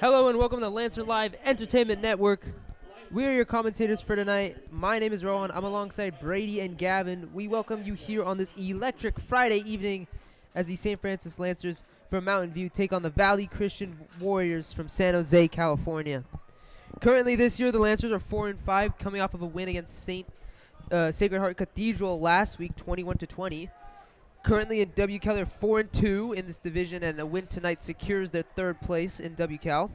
Hello and welcome to Lancer Live Entertainment Network. We are your commentators for tonight. My name is Rowan. I'm alongside Brady and Gavin. We welcome you here on this electric Friday evening as the St. Francis Lancers from Mountain View take on the Valley Christian Warriors from San Jose, California. Currently this year, the Lancers are 4-5, coming off of a win against Sacred Heart Cathedral last week, 21-20. Currently in WCAL, they're 4-2 in this division, and a win tonight secures their third place in WCAL.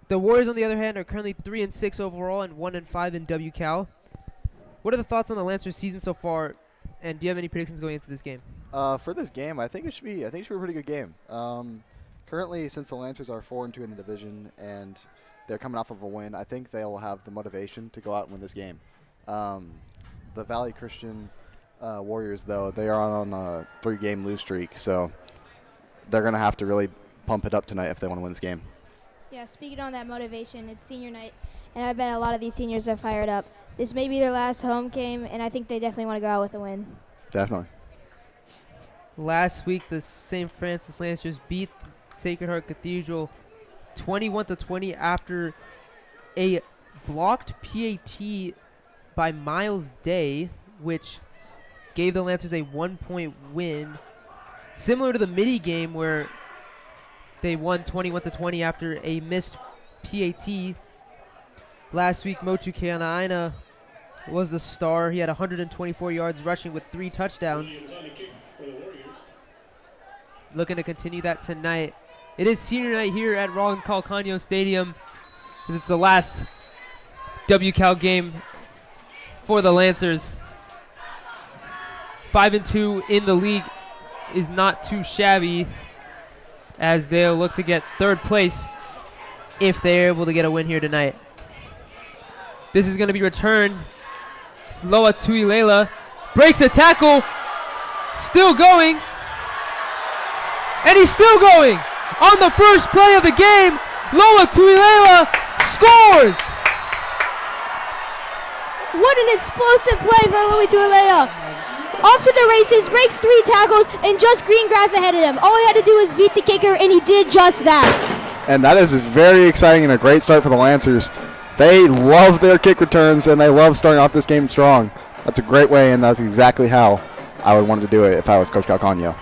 The Warriors, on the other hand, are currently 3-6 overall and 1-5 in WCAL. What are the thoughts on the Lancers season so far, and do you have any predictions going into this game? For this game, I think it should be a pretty good game. Currently, since the Lancers are 4-2 in the division and they're coming off of a win, I think they'll have the motivation to go out and win this game. The Valley Christian Warriors, though, they are on a 3-game lose streak, so they're going to have to really pump it up tonight if they want to win this game. Yeah, speaking on that motivation, it's senior night, and I bet a lot of these seniors are fired up. This may be their last home game, and I think they definitely want to go out with a win. Definitely. Last week, the St. Francis Lancers beat Sacred Heart Cathedral 21-20 after a blocked PAT by Miles Day, which gave the Lancers a 1-point win, similar to the midi game where they won 21-20 after a missed PAT. Last week, Motu Keanaina was the star. He had 124 yards rushing with 3 touchdowns. Looking to continue that tonight. It is senior night here at Ron Calcano Stadium. It's the last WCAL game for the Lancers. 5-2 in the league is not too shabby, as they'll look to get third place if they're able to get a win here tonight. This is going to be returned. It's Loa Tuilela. Breaks a tackle. Still going. And he's still going. On the first play of the game, Loa Tuilela scores. What an explosive play by Loa Tuilela. Off to the races, breaks 3 tackles, and just green grass ahead of him. All he had to do was beat the kicker, and he did just that. And that is very exciting and a great start for the Lancers. They love their kick returns, and they love starting off this game strong. That's a great way, and that's exactly how I would want to do it if I was Coach Calcano.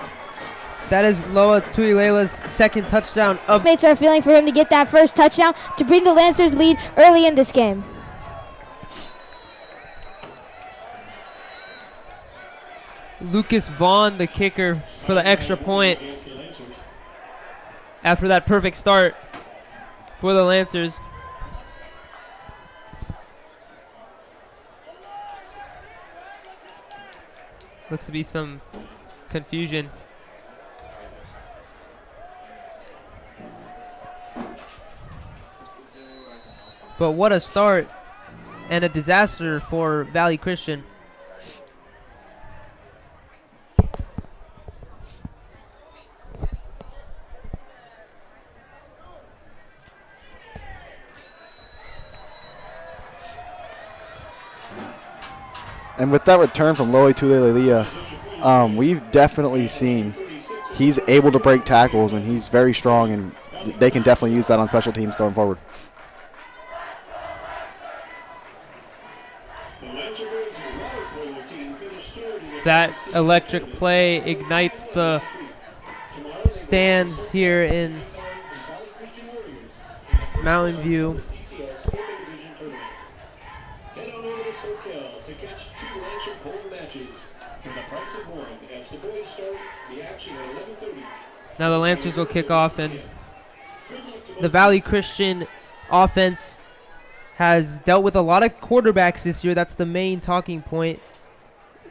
That is Loa Tuilela's second touchdown. Mates are feeling for him to get that first touchdown to bring the Lancers lead early in this game. Lucas Vaughn, the kicker, for the extra point after that perfect start for the Lancers. Looks to be some confusion. But what a start and a disaster for Valley Christian. And with that return from Loa Tuilela, we've definitely seen he's able to break tackles, and he's very strong, and they can definitely use that on special teams going forward. That electric play ignites the stands here in Mountain View. Now the Lancers will kick off, and the Valley Christian offense has dealt with a lot of quarterbacks this year. That's the main talking point.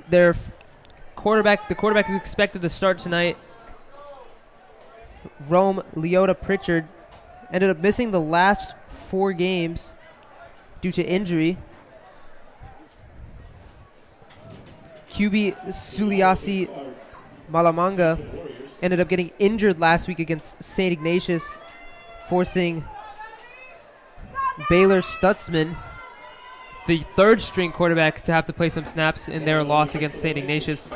The quarterback is expected to start tonight. Rome Leota Pritchard ended up missing the last 4 games due to injury. QB Suliasi Malamanga ended up getting injured last week against St. Ignatius, forcing Baylor Stutzman, the 3rd-string quarterback, to have to play some snaps in their loss against St. Ignatius.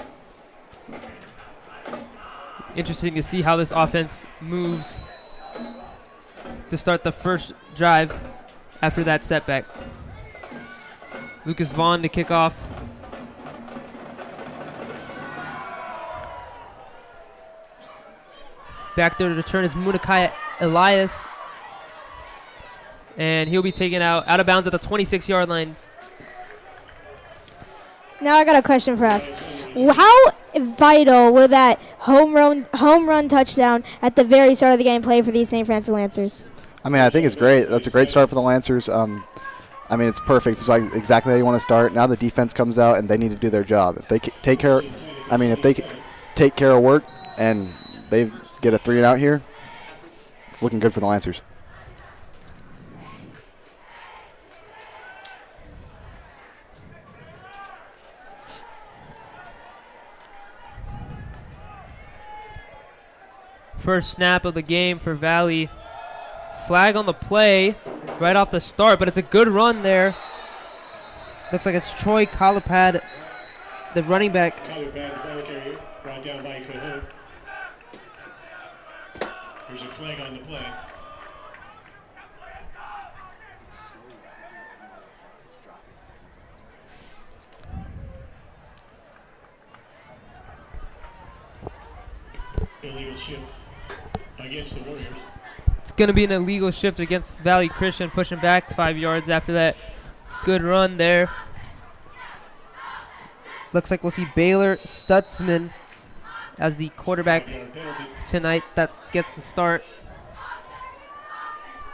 Interesting to see how this offense moves to start the first drive after that setback. Lucas Vaughn to kick off. Back there to return is Munakai Elias. And he'll be taken out of bounds at the 26-yard line. Now I got a question for us. How vital will that home run touchdown at the very start of the game play for these St. Francis Lancers? I mean, I think it's great. That's a great start for the Lancers. I mean, it's perfect. It's like exactly how you want to start. Now the defense comes out and they need to do their job. If they take care, if they take care of work and they get a 3-and-out here, it's looking good for the Lancers. First snap of the game for Valley. Flag on the play right off the start, but it's a good run there. Looks like it's Troy Kalapad, the running back. Kalapad, the ball carrier, brought down by Cahoon. There's a flag on the play. Illegal shift against the Warriors. It's going to be an illegal shift against Valley Christian, pushing back 5 yards after that good run there. Looks like we'll see Baylor Stutzman as the quarterback tonight that gets the start.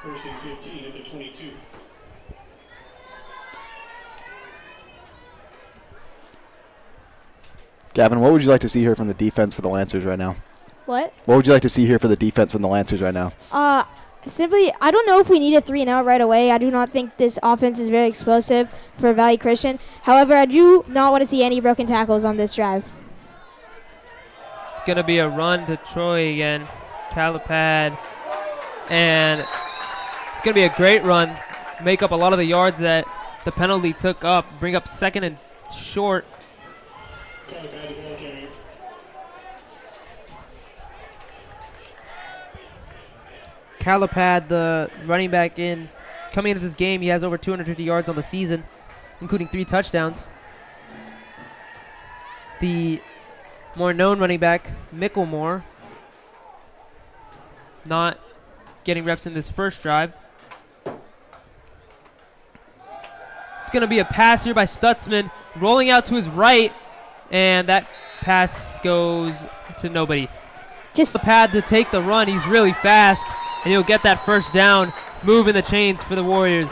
First and 15 at the 22. Gavin, what would you like to see here from the defense for the Lancers right now? What? What would you like to see here for the defense from the Lancers right now? Simply, I don't know if we need a 3-and-out right away. I do not think this offense is very explosive for Valley Christian. However, I do not want to see any broken tackles on this drive. It's going to be a run to Troy again. Kalapad. And it's going to be a great run. Make up a lot of the yards that the penalty took up. Bring up 2nd and short. Kalapad, the ball carrier. Kalapad, the running back coming into this game, he has over 250 yards on the season, including 3 touchdowns. The more known running back, Micklemore, not getting reps in this first drive. It's going to be a pass here by Stutzman, rolling out to his right, and that pass goes to nobody. Just a pad to take the run. He's really fast, and he'll get that first down, moving the chains for the Warriors.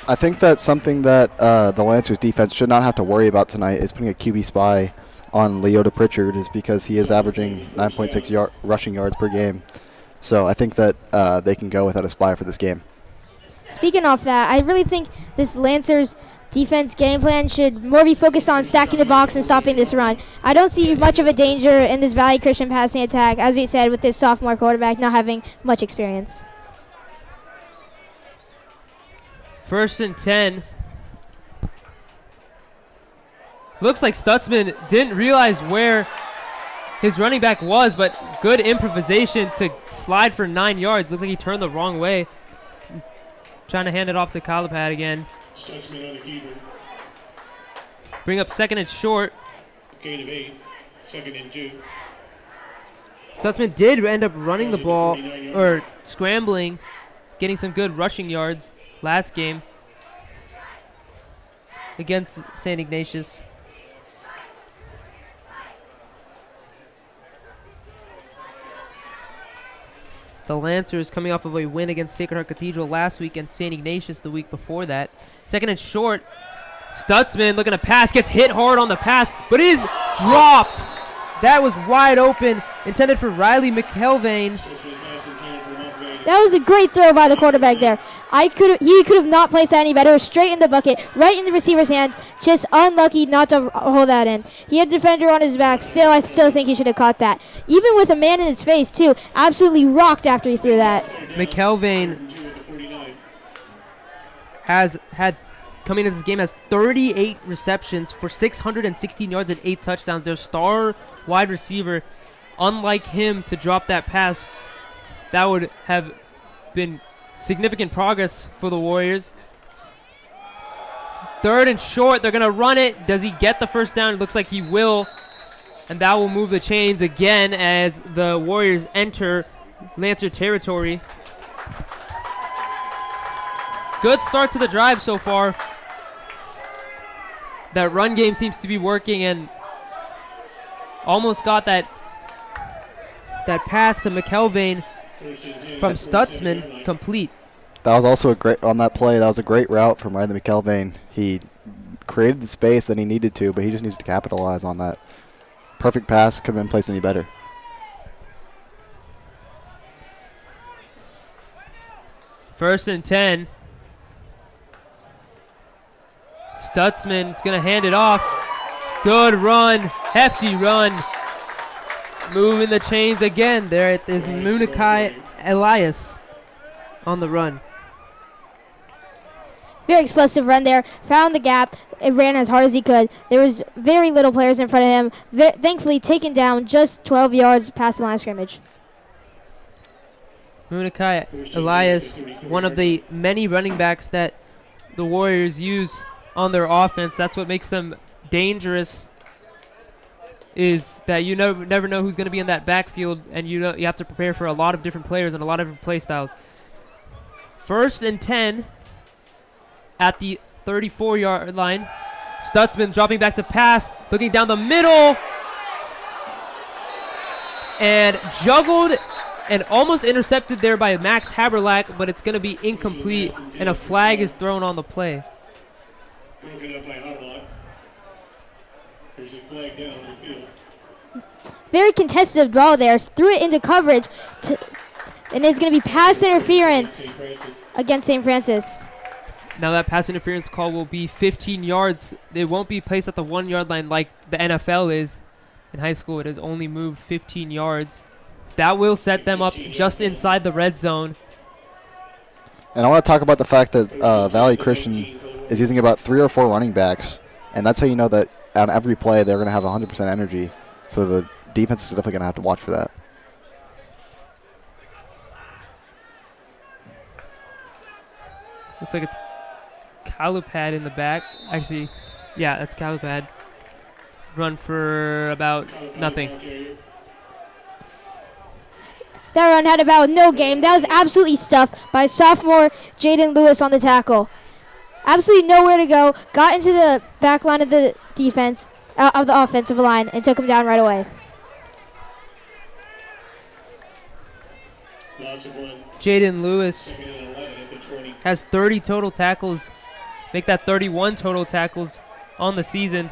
I think that's something that the Lancers defense should not have to worry about tonight is putting a QB spy on Leota Pritchard, is because he is averaging 9.6 rushing yards per game. So I think that they can go without a spy for this game. Speaking of that, I really think this Lancers defense game plan should more be focused on stacking the box and stopping this run. I don't see much of a danger in this Valley Christian passing attack, as you said, with this sophomore quarterback not having much experience. 1st and 10. Looks like Stutzman didn't realize where his running back was, but good improvisation to slide for 9 yards. Looks like he turned the wrong way. Trying to hand it off to Kalapad again. Stutzman on the keeper. Bring up 2nd and short. Gain of 8. 2nd and 2. Stutzman did end up running the ball, or scrambling, getting some good rushing yards last game against St. Ignatius. The Lancers coming off of a win against Sacred Heart Cathedral last week and St. Ignatius the week before that. 2nd and short. Stutzman looking to pass, gets hit hard on the pass, but it is dropped. That was wide open, intended for Riley McElvain. That was a great throw by the quarterback there. He could have not placed that any better. Straight in the bucket, right in the receiver's hands. Just unlucky not to hold that in. He had a defender on his back. I still think he should have caught that. Even with a man in his face, too. Absolutely rocked after he threw that. McElvain has had, coming into this game, has 38 receptions for 616 yards and 8 touchdowns. Their star wide receiver unlike him to drop that pass. That would have been significant progress for the Warriors. 3rd and short. They're going to run it. Does he get the first down? It looks like he will. And that will move the chains again as the Warriors enter Lancer territory. Good start to the drive so far. That run game seems to be working, and almost got that pass to McElvain from Stutzman complete. That was also a great on that play. That was a great route from Riley McElvain. He created the space that he needed to, but he just needs to capitalize on that. Perfect pass, couldn't have been placed any better. First and 10. Stutzman's going to hand it off. Good run. Hefty run. Moving the chains again. There is Munikai Elias on the run. Very explosive run there. Found the gap. It ran as hard as he could. There was very little players in front of him. Thankfully taken down just 12 yards past the line of scrimmage. Munikai Elias, one of the many running backs that the Warriors use on their offense. That's what makes them dangerous, is that you never know who's going to be in that backfield, and you have to prepare for a lot of different players and a lot of different play styles. First and 10 at the 34-yard line. Stutzman dropping back to pass, looking down the middle, and juggled and almost intercepted there by Max Haberlack, but it's going to be incomplete, and a flag is thrown on the play. Broken up by Haberlock. There's a flag down on the field. Very contested ball there. Threw it into coverage, and it's going to be pass interference against St. Francis. Now that pass interference call will be 15 yards. It won't be placed at the 1-yard line like the NFL is. In high school, it has only moved 15 yards. That will set them up just inside the red zone. And I want to talk about the fact that Valley Christian is using about 3 or 4 running backs, and that's how you know that on every play they're going to have 100% energy. So the defense is definitely going to have to watch for that. Looks like it's Calipad in the back. Actually, yeah, that's Calipad. Run for about nothing. That run had about no game. That was absolutely stuffed by sophomore Jaden Lewis on the tackle. Absolutely nowhere to go. Got into the back line of the defense, of the offensive line, and took him down right away. Jaden Lewis has 30 total tackles. Make that 31 total tackles on the season.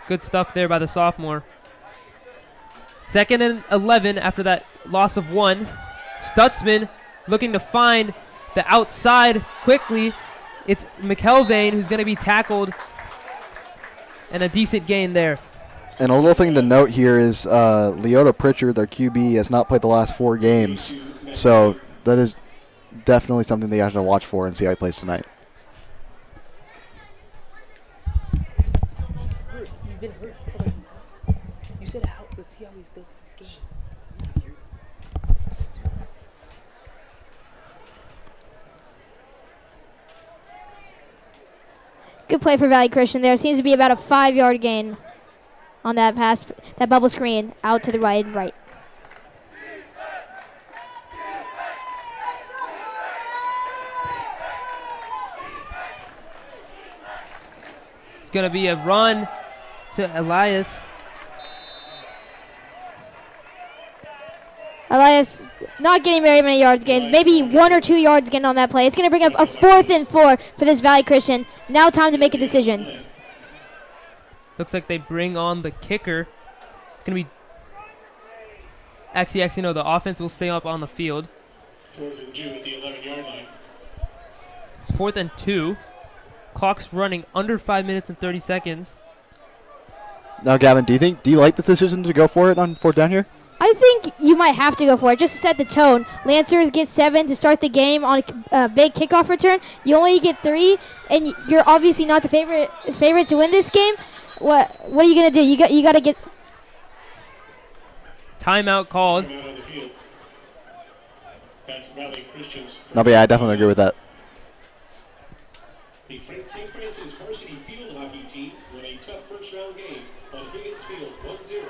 Good stuff there by the sophomore. 2nd and 11 after that loss of 1. Stutzman looking to find the outside quickly. It's McElvain who's going to be tackled. And a decent gain there. And a little thing to note here is Leota Pritchard, their QB, has not played the last 4 games. So that is definitely something they have to watch for and see how he plays tonight. He's been hurt for like, you said how, let's see how he does this game. Good play for Valley Christian there. Seems to be about a 5-yard gain on that pass, that bubble screen out to the right. It's going to be a run to Elias. Elias not getting very many yards gained. Maybe 1 or 2 yards gained on that play. It's going to bring up a 4th and 4 for this Valley Christian. Now time to make a decision. Looks like they bring on the kicker. It's going to be... Actually, no, the offense will stay up on the field. 4th and 2 at the 11-yard line. It's 4th and 2. Clock's running under 5 minutes and 30 seconds. Now, Gavin, do you like this decision to go for it on 4th down here? I think you might have to go for it just to set the tone. Lancers get 7 to start the game on a big kickoff return. You only get 3, and you're obviously not the favorite to win this game. What are you gonna do? You got to get. Timeout called. Timeout on the field. That's Valley Christian's. No, but yeah, I definitely agree with that. The St. Francis Varsity field hockey team won a tough first-round game on Higgins Field, 1-0.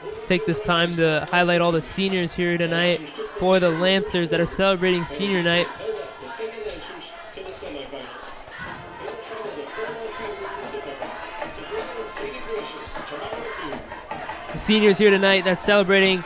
Let's take this time to highlight all the seniors here tonight for the Lancers that are celebrating senior night. The senior Lancers to the semifinals. They'll travel to Fairmont County, Pacifica to take on St. Ignatius tomorrow at noon. The seniors here tonight that's celebrating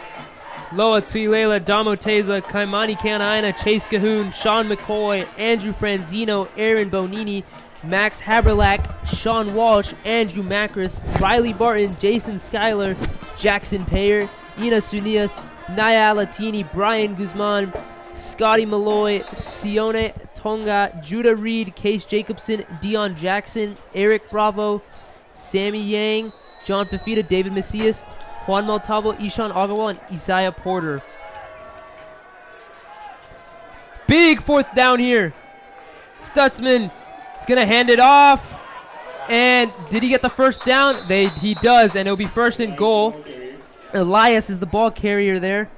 Loa Tuilela, Damo Teza, Kaimani Kanaina, Chase Cahoon, Sean McCoy, Andrew Franzino, Aaron Bonini, Max Haberlack, Sean Walsh, Andrew Macris, Riley Barton, Jason Schuyler, Jackson Payer, Ina Sunias, Naya Latini, Brian Guzman, Scotty Malloy, Sione Tonga, Judah Reed, Case Jacobson, Dion Jackson, Eric Bravo, Sammy Yang, John Fafita, David Macias, Juan Montalvo, Ishan Agawa, and Isaiah Porter. Big fourth down here. Stutzman is going to hand it off. And did he get the first down? He does, and it'll be first and goal. Elias is the ball carrier there,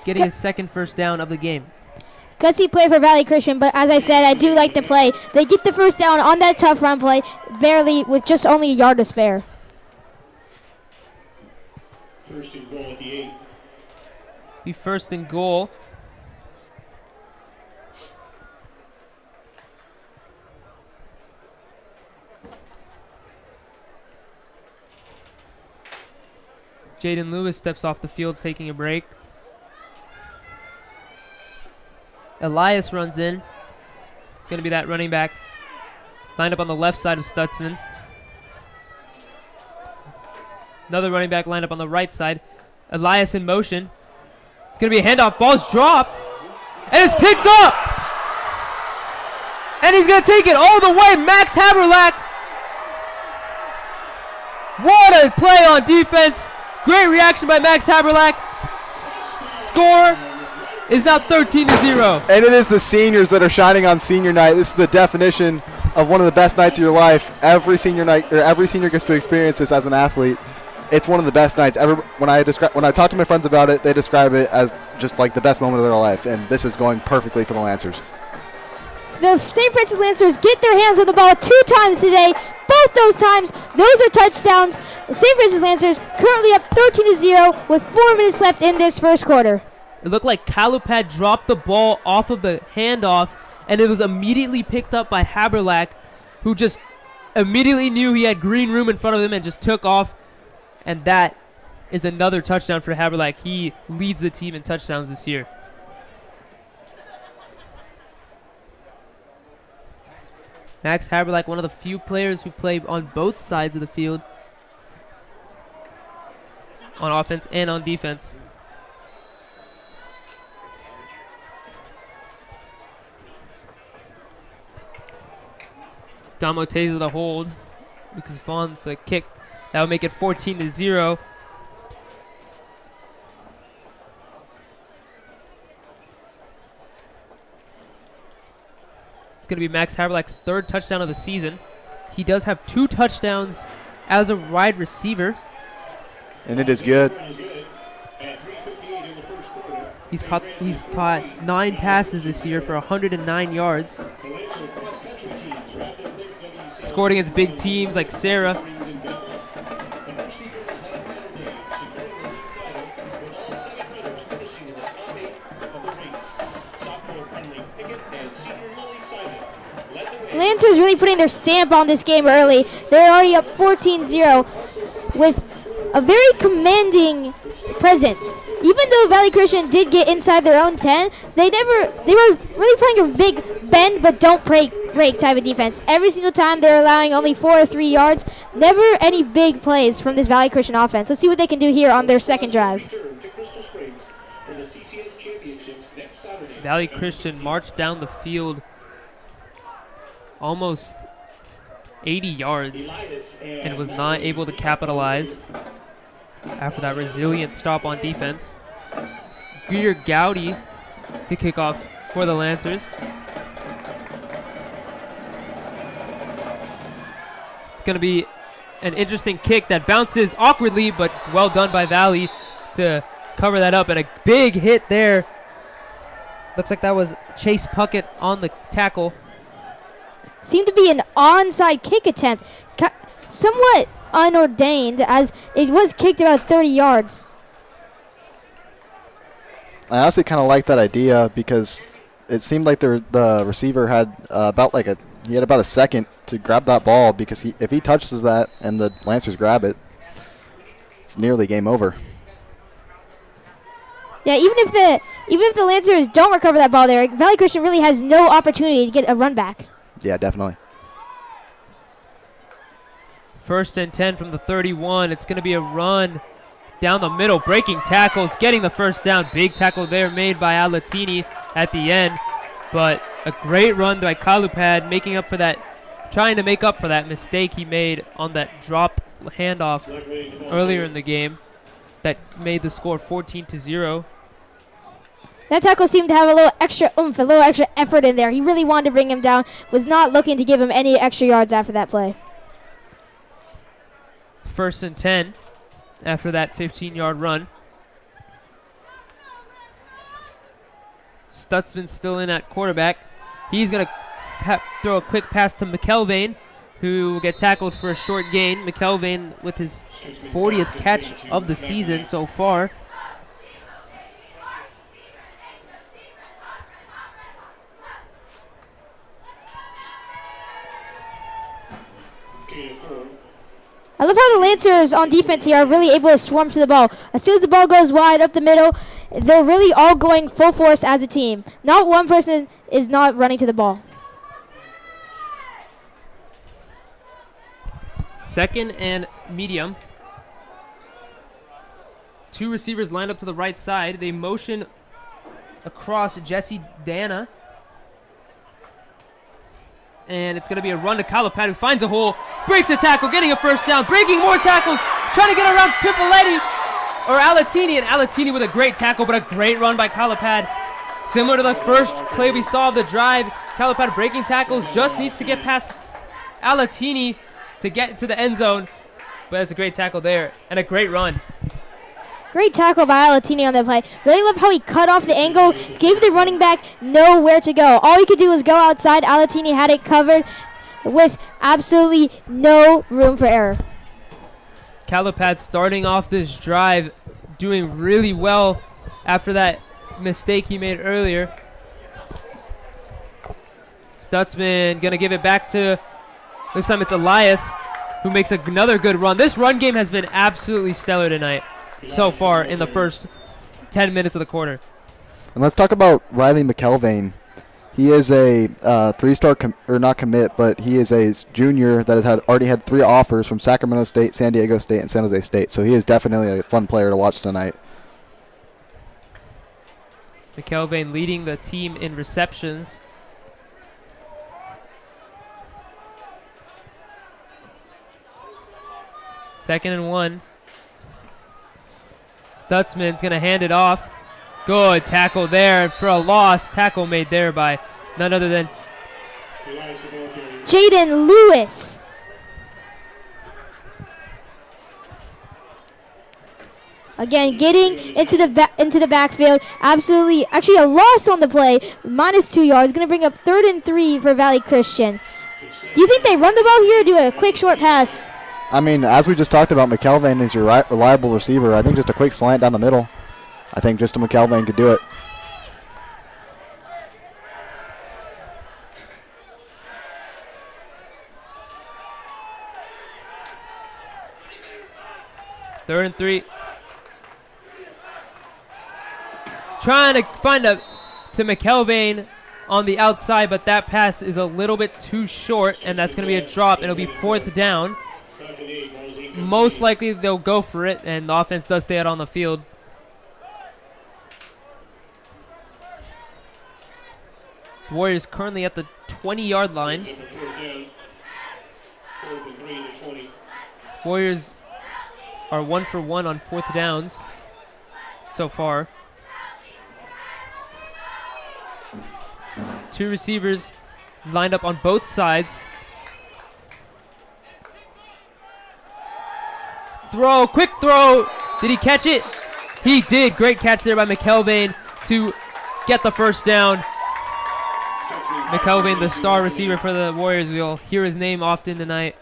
getting his second first down of the game. Gutsy play for Valley Christian, but as I said, I do like the play. They get the first down on that tough run play, barely with just only a yard to spare. First and goal at the 8. Be first and goal. Jaden Lewis steps off the field taking a break. Elias runs in. It's going to be that running back lined up on the left side of Stutzman. Another running back lined up on the right side. Elias in motion. It's going to be a handoff. Ball's dropped. And it's picked up. And he's going to take it all the way. Max Haberlack. What a play on defense. Great reaction by Max Haberlack. Score is now 13-0. And it is the seniors that are shining on senior night. This is the definition of one of the best nights of your life. Every senior night, or every senior gets to experience this as an athlete. It's one of the best nights ever. When I talk to my friends about it, they describe it as just like the best moment of their life, and this is going perfectly for the Lancers. The St. Francis Lancers get their hands on the ball 2 times today. Both those times, those are touchdowns. The St. Francis Lancers currently up 13-0 with 4 minutes left in this first quarter. It looked like Kalupad dropped the ball off of the handoff, and it was immediately picked up by Haberlack, who just immediately knew he had green room in front of him and just took off. And that is another touchdown for Haberlack. He leads the team in touchdowns this year. Max Haberlack, one of the few players who play on both sides of the field, on offense and on defense. Damo Teza the hold. Lucas Vaughn for the kick. That would make it 14-0. It's going to be Max Haberlack's 3rd touchdown of the season. He does have 2 touchdowns as a wide receiver. And it is good. He's caught 9 passes this year for 109 yards. Scored against big teams like Sarah. Lancers really putting their stamp on this game early. They're already up 14-0 with a very commanding presence. Even though Valley Christian did get inside their own 10, they were really playing a big bend but don't break type of defense. Every single time they're allowing only 4 or 3 yards. Never any big plays from this Valley Christian offense. Let's see what they can do here on their second drive. Valley Christian marched down the field almost 80 yards and was not able to capitalize after that resilient stop on defense. Greer Gowdy to kick off for the Lancers. It's going to be an interesting kick that bounces awkwardly, but well done by Valley to cover that up. And a big hit there. Looks like that was Chase Puckett on the tackle. Seemed to be an onside kick attempt, somewhat unordained, as it was kicked about 30 yards. I honestly kind of like that idea because it seemed like the receiver had about a second to grab that ball, because if he touches that and the Lancers grab it, it's nearly game over. Yeah, even if the Lancers don't recover that ball there, Valley Christian really has no opportunity to get a run back. Yeah, definitely. 1st and 10 from the 31. It's going to be a run down the middle, breaking tackles, getting the first down. Big tackle there made by Alatini at the end. But a great run by Kalupad, trying to make up for that mistake he made on that drop handoff earlier in the game that made the score 14-0. That tackle seemed to have a little extra oomph, a little extra effort in there. He really wanted to bring him down, was not looking to give him any extra yards after that play. 1st and 10 after that 15-yard run. Stutzman's still in at quarterback. He's going to throw a quick pass to McElvain, who will get tackled for a short gain. McElvain with his 40th catch of the season so far. I love how the Lancers on defense here are really able to swarm to the ball. As soon as the ball goes wide up the middle, they're really all going full force as a team. Not one person is not running to the ball. 2nd and medium. 2 receivers lined up to the right side. They motion across Jesse Dana. And it's going to be a run to Kalupad, who finds a hole, breaks a tackle, getting a first down, breaking more tackles, trying to get around Pifoletti or Alatini, and Alatini with a great tackle, but a great run by Kalupad. Similar to the first play we saw of the drive, Kalupad breaking tackles, just needs to get past Alatini to get to the end zone, but it's a great tackle there and a great run. Great tackle by Alatini on that play. Really love how he cut off the angle, gave the running back nowhere to go. All he could do was go outside. Alatini had it covered with absolutely no room for error. Kalupad starting off this drive doing really well after that mistake he made earlier. Stutzman going to give it back to, this time it's Elias, who makes another good run. This run game has been absolutely stellar tonight so far in the first 10 minutes of the quarter. And let's talk about Riley McElvain. He is a 3-star, not commit, but he is a junior that has already had 3 offers from Sacramento State, San Diego State, and San Jose State. So he is definitely a fun player to watch tonight. McElvain leading the team in receptions. Second and 1. Stutzman's going to hand it off. Good tackle there for a loss. Tackle made there by none other than Jaden Lewis. Again, getting into the backfield. Absolutely, actually a loss on the play. -2 yards. Going to bring up 3rd and 3 for Valley Christian. Do you think they run the ball here or do a quick short pass? I mean, as we just talked about, McElvain is your reliable receiver. I think just a quick slant down the middle. I think just a McElvain could do it. Third and 3. Trying to find to McElvain on the outside, but that pass is a little bit too short, and that's going to be a drop. It'll be 4th down. Most likely they'll go for it, and the offense does stay out on the field. The Warriors currently at the 20-yard line. Warriors are 1 for 1 on 4th downs so far. 2 receivers lined up on both sides. throw, quick throw. Did he catch it? He did. Great catch there by McKelvin to get the first down. McKelvin, the star receiver for the Warriors. We'll hear his name often tonight.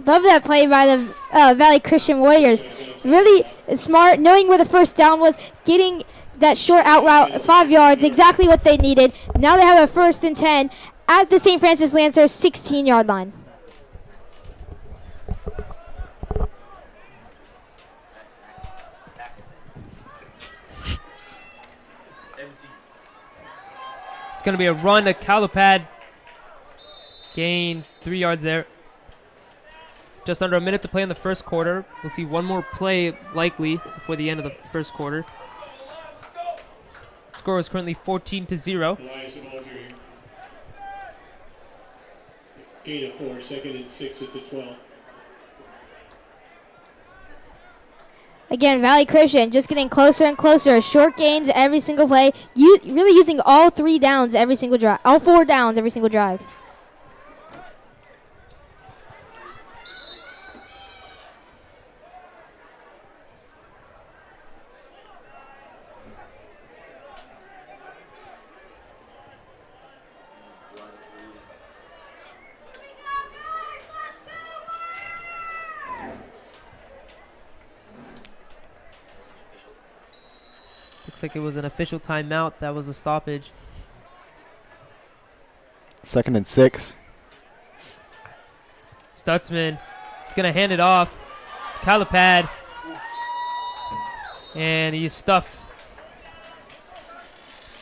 Love that play by the Valley Christian Warriors. Really smart, knowing where the first down was, getting that short out route, 5 yards, exactly what they needed. Now they have a 1st and 10 at the St. Francis Lancers 16-yard line. It's going to be a run to Calipad. Gain 3 yards there. Just under a minute to play in the first quarter. We'll see one more play likely before the end of the first quarter. Score is currently 14-0. Gain of 4, 2nd and 6 at the 12. Again, Valley Christian just getting closer and closer. Short gains every single play. Really using all 3 downs every single drive. All 4 downs every single drive. Looks like it was an official timeout. That was a stoppage. 2nd and 6. Stutzman is going to hand it off. It's Calipad. And he is stuffed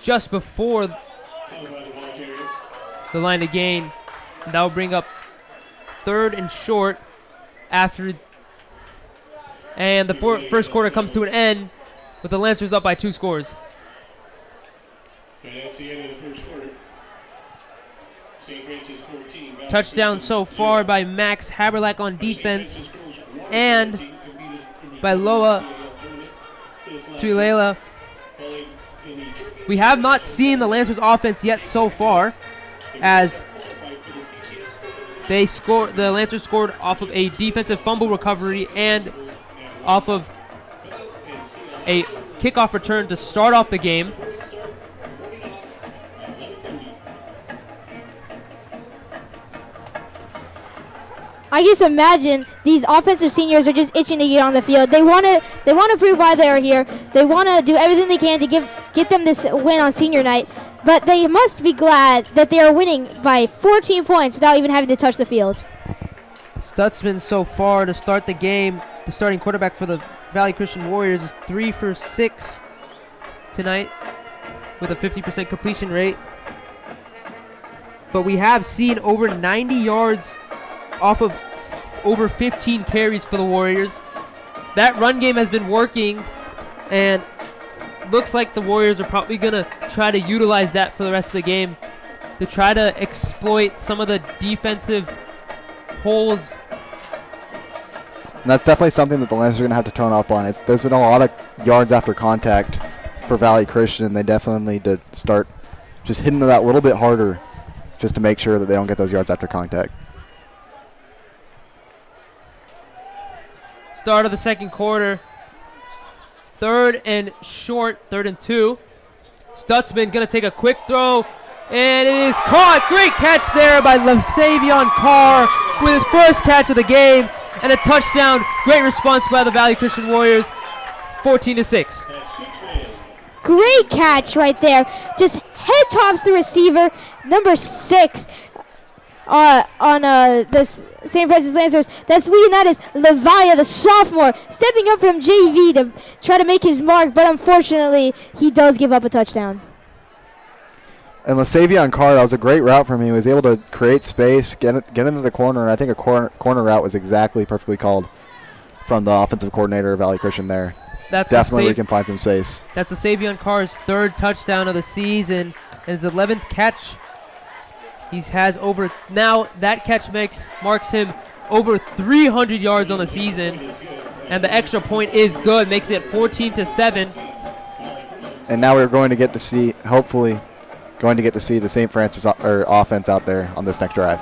just before the line to gain. And that will bring up 3rd and short after. And the first quarter comes to an end with the Lancers up by 2 scores. And that's the end of the first quarter. St. Francis 14. Touchdown so far by Max Haberlack on defense and by Loa Tuilela. We have not seen the Lancers offense yet so far, as the Lancers scored off of a defensive fumble recovery and off of a kickoff return to start off the game. I just imagine these offensive seniors are just itching to get on the field. They want to prove why they're here. They want to do everything they can to get them this win on senior night. But they must be glad that they are winning by 14 points without even having to touch the field. Stutzman so far to start the game, the starting quarterback for the Valley Christian Warriors, is 3 for 6 tonight with a 50% completion rate. But we have seen over 90 yards off of over 15 carries for the Warriors. That run game has been working, and looks like the Warriors are probably going to try to utilize that for the rest of the game to try to exploit some of the defensive holes. And that's definitely something that the Lancers are going to have to tone up on. There's been a lot of yards after contact for Valley Christian, and they definitely need to start just hitting that a little bit harder just to make sure that they don't get those yards after contact. Start of the second quarter. 3rd and short, 3rd and 2. Stutzman going to take a quick throw, and it is caught. Great catch there by Savion Carr with his first catch of the game, and a touchdown. Great response by the Valley Christian Warriors, 14-6. Great catch right there. Just head tops the receiver, number 6 on the St. Francis Lancers. That's Leonidas Lavalle, the sophomore, stepping up from JV to try to make his mark, but unfortunately, he does give up a touchdown. And LaSavion Carr, that was a great route from him. He was able to create space, get into the corner, and I think a corner route was exactly perfectly called from the offensive coordinator of Valley Christian there. That's definitely we can find some space. That's the Savion Carr's 3rd touchdown of the season, and his 11th catch. He has over, now that catch marks him over 300 yards on the season, and the extra point is good, makes it 14-7. And now we're going to get to see, hopefully, the St. Francis offense out there on this next drive.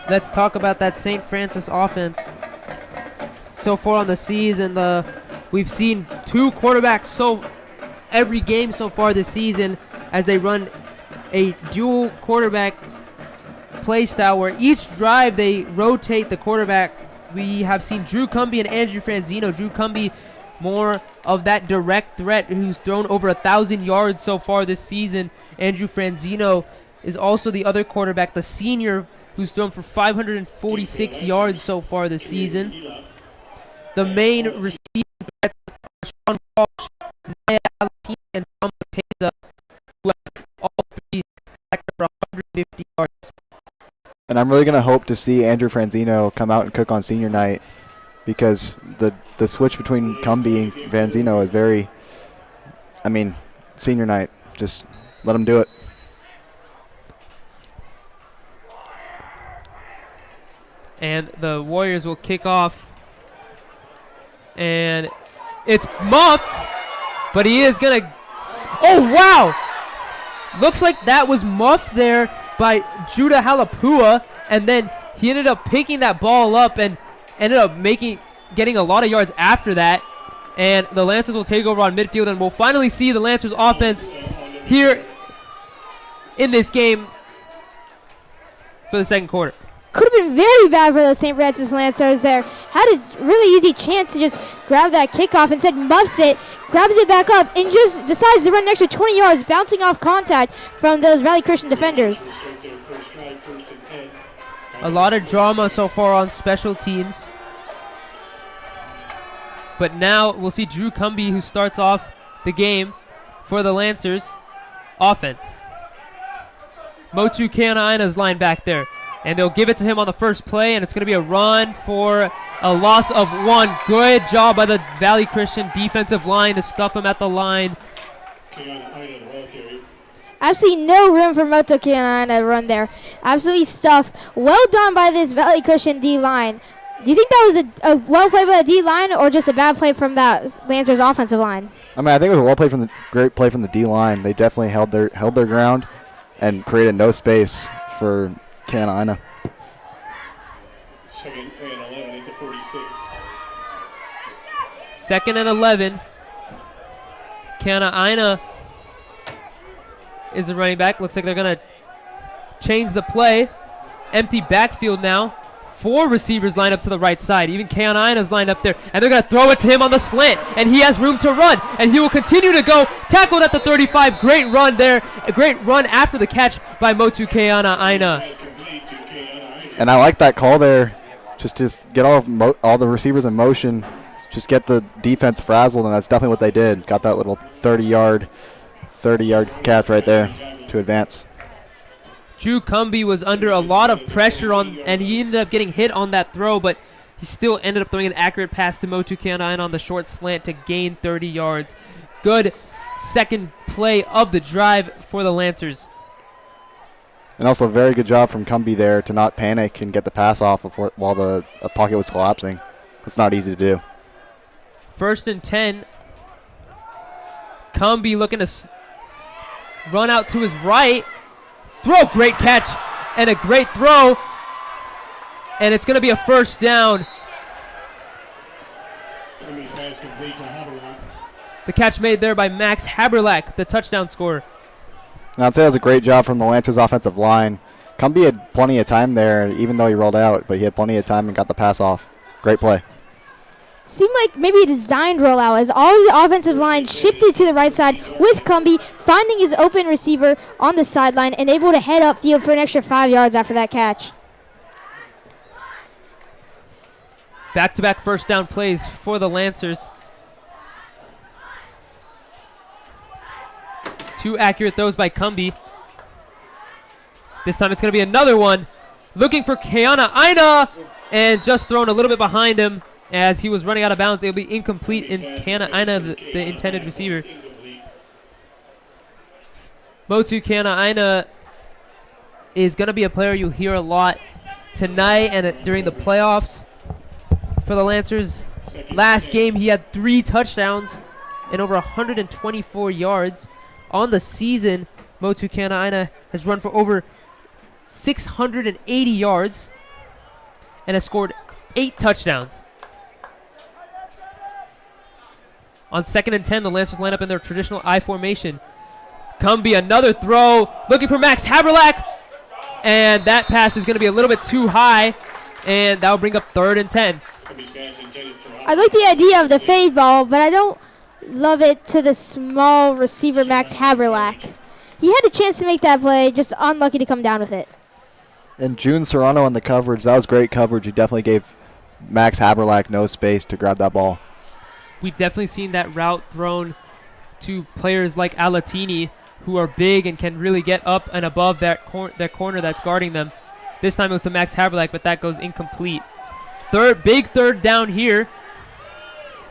let's talk about that St. Francis offense. So far on the season, we've seen 2 quarterbacks every game so far this season as they run a dual quarterback play style where each drive they rotate the quarterback. We have seen Drew Cumbie and Andrew Franzino. Drew Cumbie, more of that direct threat, who's thrown over 1,000 yards so far this season. Andrew Franzino is also the other quarterback, the senior, who's thrown for 546 yards so far this season. The main receiving threats are Sean Walsh, Naya Alatine, and Tom Peza, who have all 3 for 150 yards. And I'm really going to hope to see Andrew Franzino come out and cook on senior night, because the switch between Cumbie and Franzino is very, senior night, just let him do it. And the Warriors will kick off. And it's muffed, but he is going to... Oh, wow! Looks like that was muffed there by Judah Halapua, and then he ended up picking that ball up and ended up getting a lot of yards after that. And the Lancers will take over on midfield, and we'll finally see the Lancers offense here in this game for the second quarter. Could have been very bad for those St. Francis Lancers there. Had a really easy chance to just grab that kickoff, instead muffs it, grabs it back up, and just decides to run an extra 20 yards, bouncing off contact from those Valley Christian defenders. A lot of drama so far on special teams. But now we'll see Drew Cumbie, who starts off the game for the Lancers offense. Motu Keanaina's line back there. And they'll give it to him on the first play, and it's going to be a run for a loss of 1. Good job by the Valley Christian defensive line to stuff him at the line. Absolutely no room for Moto Keanaina to run there. Absolutely stuffed. Well done by this Valley Christian D-line. Do you think that was a well play by the D-line, or just a bad play from that Lancers offensive line? I think it was a great play from the D-line. They definitely held their ground and created no space for Keanaina. Second and 11 at the 46. Second and 11. Keanaina is the running back. Looks like they're going to change the play. Empty backfield now. 4 receivers lined up to the right side. Even Keanaina's lined up there. And they're going to throw it to him on the slant. And he has room to run. And he will continue to go. Tackled at the 35. Great run there. A great run after the catch by Motu Keanaina. And I like that call there. Just get all the receivers in motion. Just get the defense frazzled, and that's definitely what they did. Got that little 30-yard catch right there to advance. Drew Cumbie was under a lot of pressure and he ended up getting hit on that throw, but he still ended up throwing an accurate pass to Motu Keanaina on the short slant to gain 30 yards. Good second play of the drive for the Lancers. And also a very good job from Cumbie there to not panic and get the pass off while the pocket was collapsing. That's not easy to do. 1st and 10. Cumbie looking to run out to his right. Throw, great catch and a great throw. And it's going to be a first down. The catch made there by Max Haberlack, the touchdown scorer. And I'd say that was a great job from the Lancers offensive line. Cumbie had plenty of time there, even though he rolled out, but he had plenty of time and got the pass off. Great play. Seemed like maybe a designed rollout as all the offensive line shifted to the right side with Cumbie finding his open receiver on the sideline and able to head upfield for an extra 5 yards after that catch. Back-to-back first down plays for the Lancers. 2 accurate throws by Cumbie. This time it's going to be another one. Looking for Keanaina and just thrown a little bit behind him as he was running out of bounds. It'll be incomplete in Keanaina, the intended receiver. Motu Keanaina is going to be a player you'll hear a lot tonight and during the playoffs for the Lancers. Last game he had 3 touchdowns and over 124 yards. On the season, Motu Keanaina has run for over 680 yards and has scored 8 touchdowns. On 2nd and 10, the Lancers line up in their traditional I formation. Cumbie, another throw, looking for Max Haberlack, and that pass is going to be a little bit too high, and that will bring up 3rd and 10. I like the idea of the fade ball, but I don't love it to the small receiver Max Haberlack. He had a chance to make that play, just unlucky to come down with it. And June Serrano on the coverage, that was great coverage. He definitely gave Max Haberlack no space to grab that ball. We've definitely seen that route thrown to players like Alatini, who are big and can really get up and above that corner that's guarding them. This time it was to Max Haberlack, but that goes incomplete. Big third down here.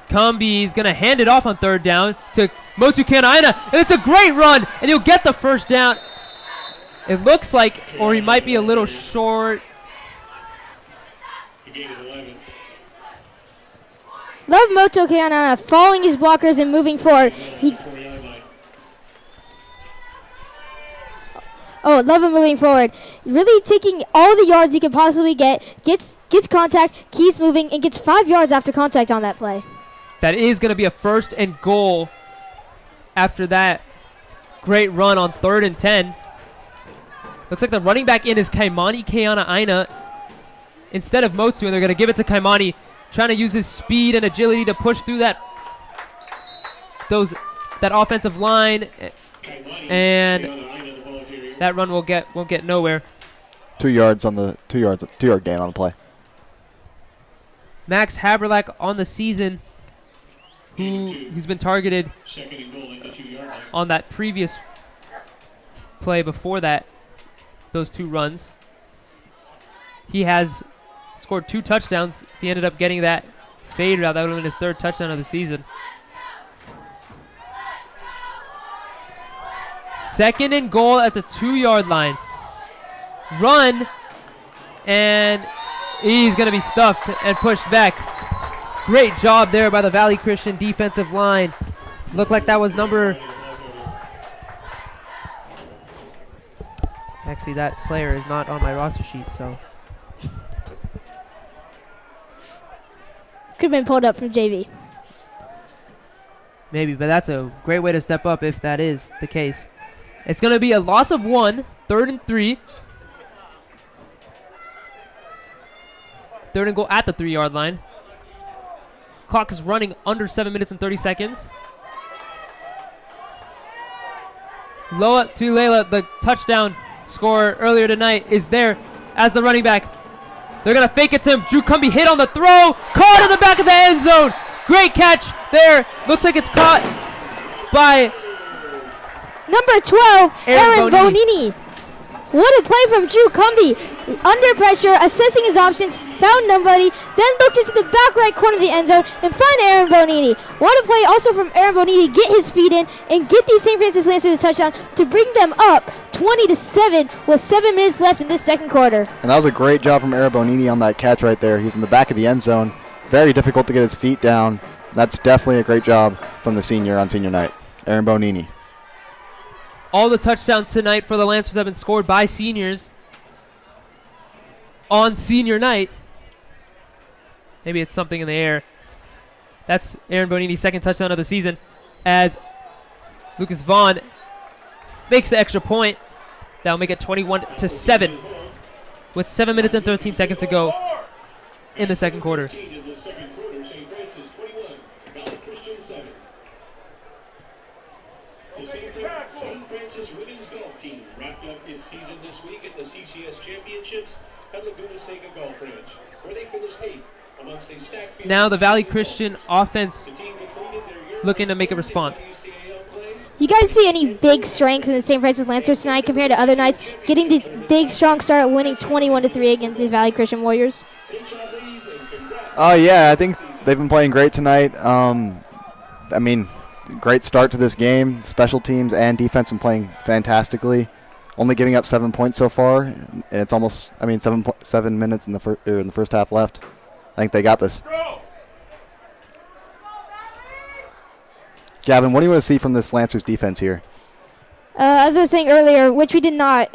Cumbie is going to hand it off on 3rd down to Motu Kanaina, and it's a great run, and he'll get the 1st down. It looks like, or he might be a little short. Love Moto Kanaina following his blockers and moving forward. Love him moving forward. Really taking all the yards he can possibly get, gets contact, keeps moving, and gets 5 yards after contact on that play. That is going to be a 1st and goal after that great run on 3rd and 10. Looks like the running back in is Kaimani Keana-Aina instead of Motu, and they're going to give it to Kaimani, trying to use his speed and agility to push through that offensive line, and that run won't get nowhere. 2 yards on the 2-yard gain on the play. Max Haberlack on the season, who's been targeted on that previous play before that, those 2 runs. He has scored 2 touchdowns. If he ended up getting that fade route, that would have been his 3rd touchdown of the season. 2nd and goal at the 2-yard line. Run, and he's going to be stuffed and pushed back. Great job there by the Valley Christian defensive line. Looked like that was Actually, that player is not on my roster sheet, so. Could have been pulled up from JV. Maybe, but that's a great way to step up if that is the case. It's going to be a loss of 1, 3rd and 3. 3rd and goal at the 3-yard line. Clock is running under 7 minutes and 30 seconds. Loa Tulela, the touchdown scorer earlier tonight, is there as the running back. They're going to fake it to him. Drew Cumbie hit on the throw. Caught in the back of the end zone. Great catch there. Looks like it's caught by number 12, Aaron Bonini. Bonini. What a play from Drew Cumbie. Under pressure, assessing his options, found nobody, then looked into the back right corner of the end zone and found Aaron Bonini. What a play also from Aaron Bonini to get his feet in and get the St. Francis Lancers a touchdown to bring them up 20-7 with 7 minutes left in this 2nd quarter. And that was a great job from Aaron Bonini on that catch right there. He's in the back of the end zone. Very difficult to get his feet down. That's definitely a great job from the senior on senior night, Aaron Bonini. All the touchdowns tonight for the Lancers have been scored by seniors on senior night. Maybe it's something in the air. That's Aaron Bonini's 2nd touchdown of the season as Lucas Vaughn makes the extra point. That'll make it 21-7 with 7 minutes and 13 seconds to go in the 2nd quarter. The St. Francis women's golf team wrapped up its season this week at the CCS Championships at Laguna Seca Golf Ranch, where they finished 8th amongst a stacked field. Now the Valley Christian offense looking to make a response. You guys see any big strength in the St. Francis Lancers tonight compared to other nights? Getting this big, strong start, winning 21-3 against these Valley Christian Warriors? Yeah, I think they've been playing great tonight. Great start to this game. Special teams and defense been playing fantastically. Only giving up 7 points so far, and it's almost 7 minutes in the first half left. I think they got this. Gavin, what do you want to see from this Lancers defense here? As I was saying earlier, which we did not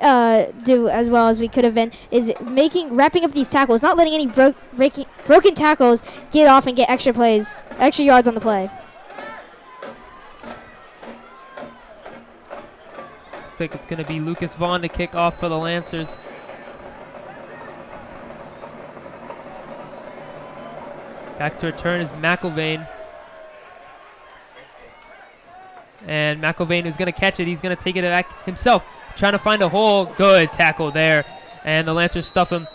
do as well as we could have been, is wrapping up these tackles, not letting any broken tackles get off and get extra yards on the play. Looks like it's going to be Lucas Vaughn to kick off for the Lancers. Back to return is McIlvain. And McIlvain is going to catch it. He's going to take it back himself. Trying to find a hole. Good tackle there. And the Lancers stuff him.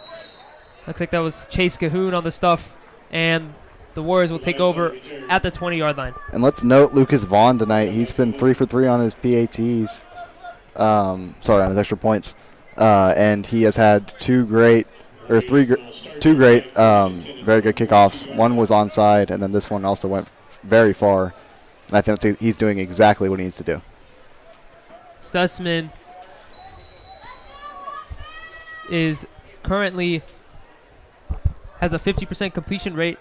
Looks like that was Chase Cahoon on the stuff. And the Warriors will take over at the 20-yard line. And let's note Lucas Vaughn tonight. He's been 3 for 3 on his PATs. On his extra points. And he has had two great very good kickoffs. One was onside, and then this one also went very far. And I think he's doing exactly what he needs to do. Sussman is currently has a 50% completion rate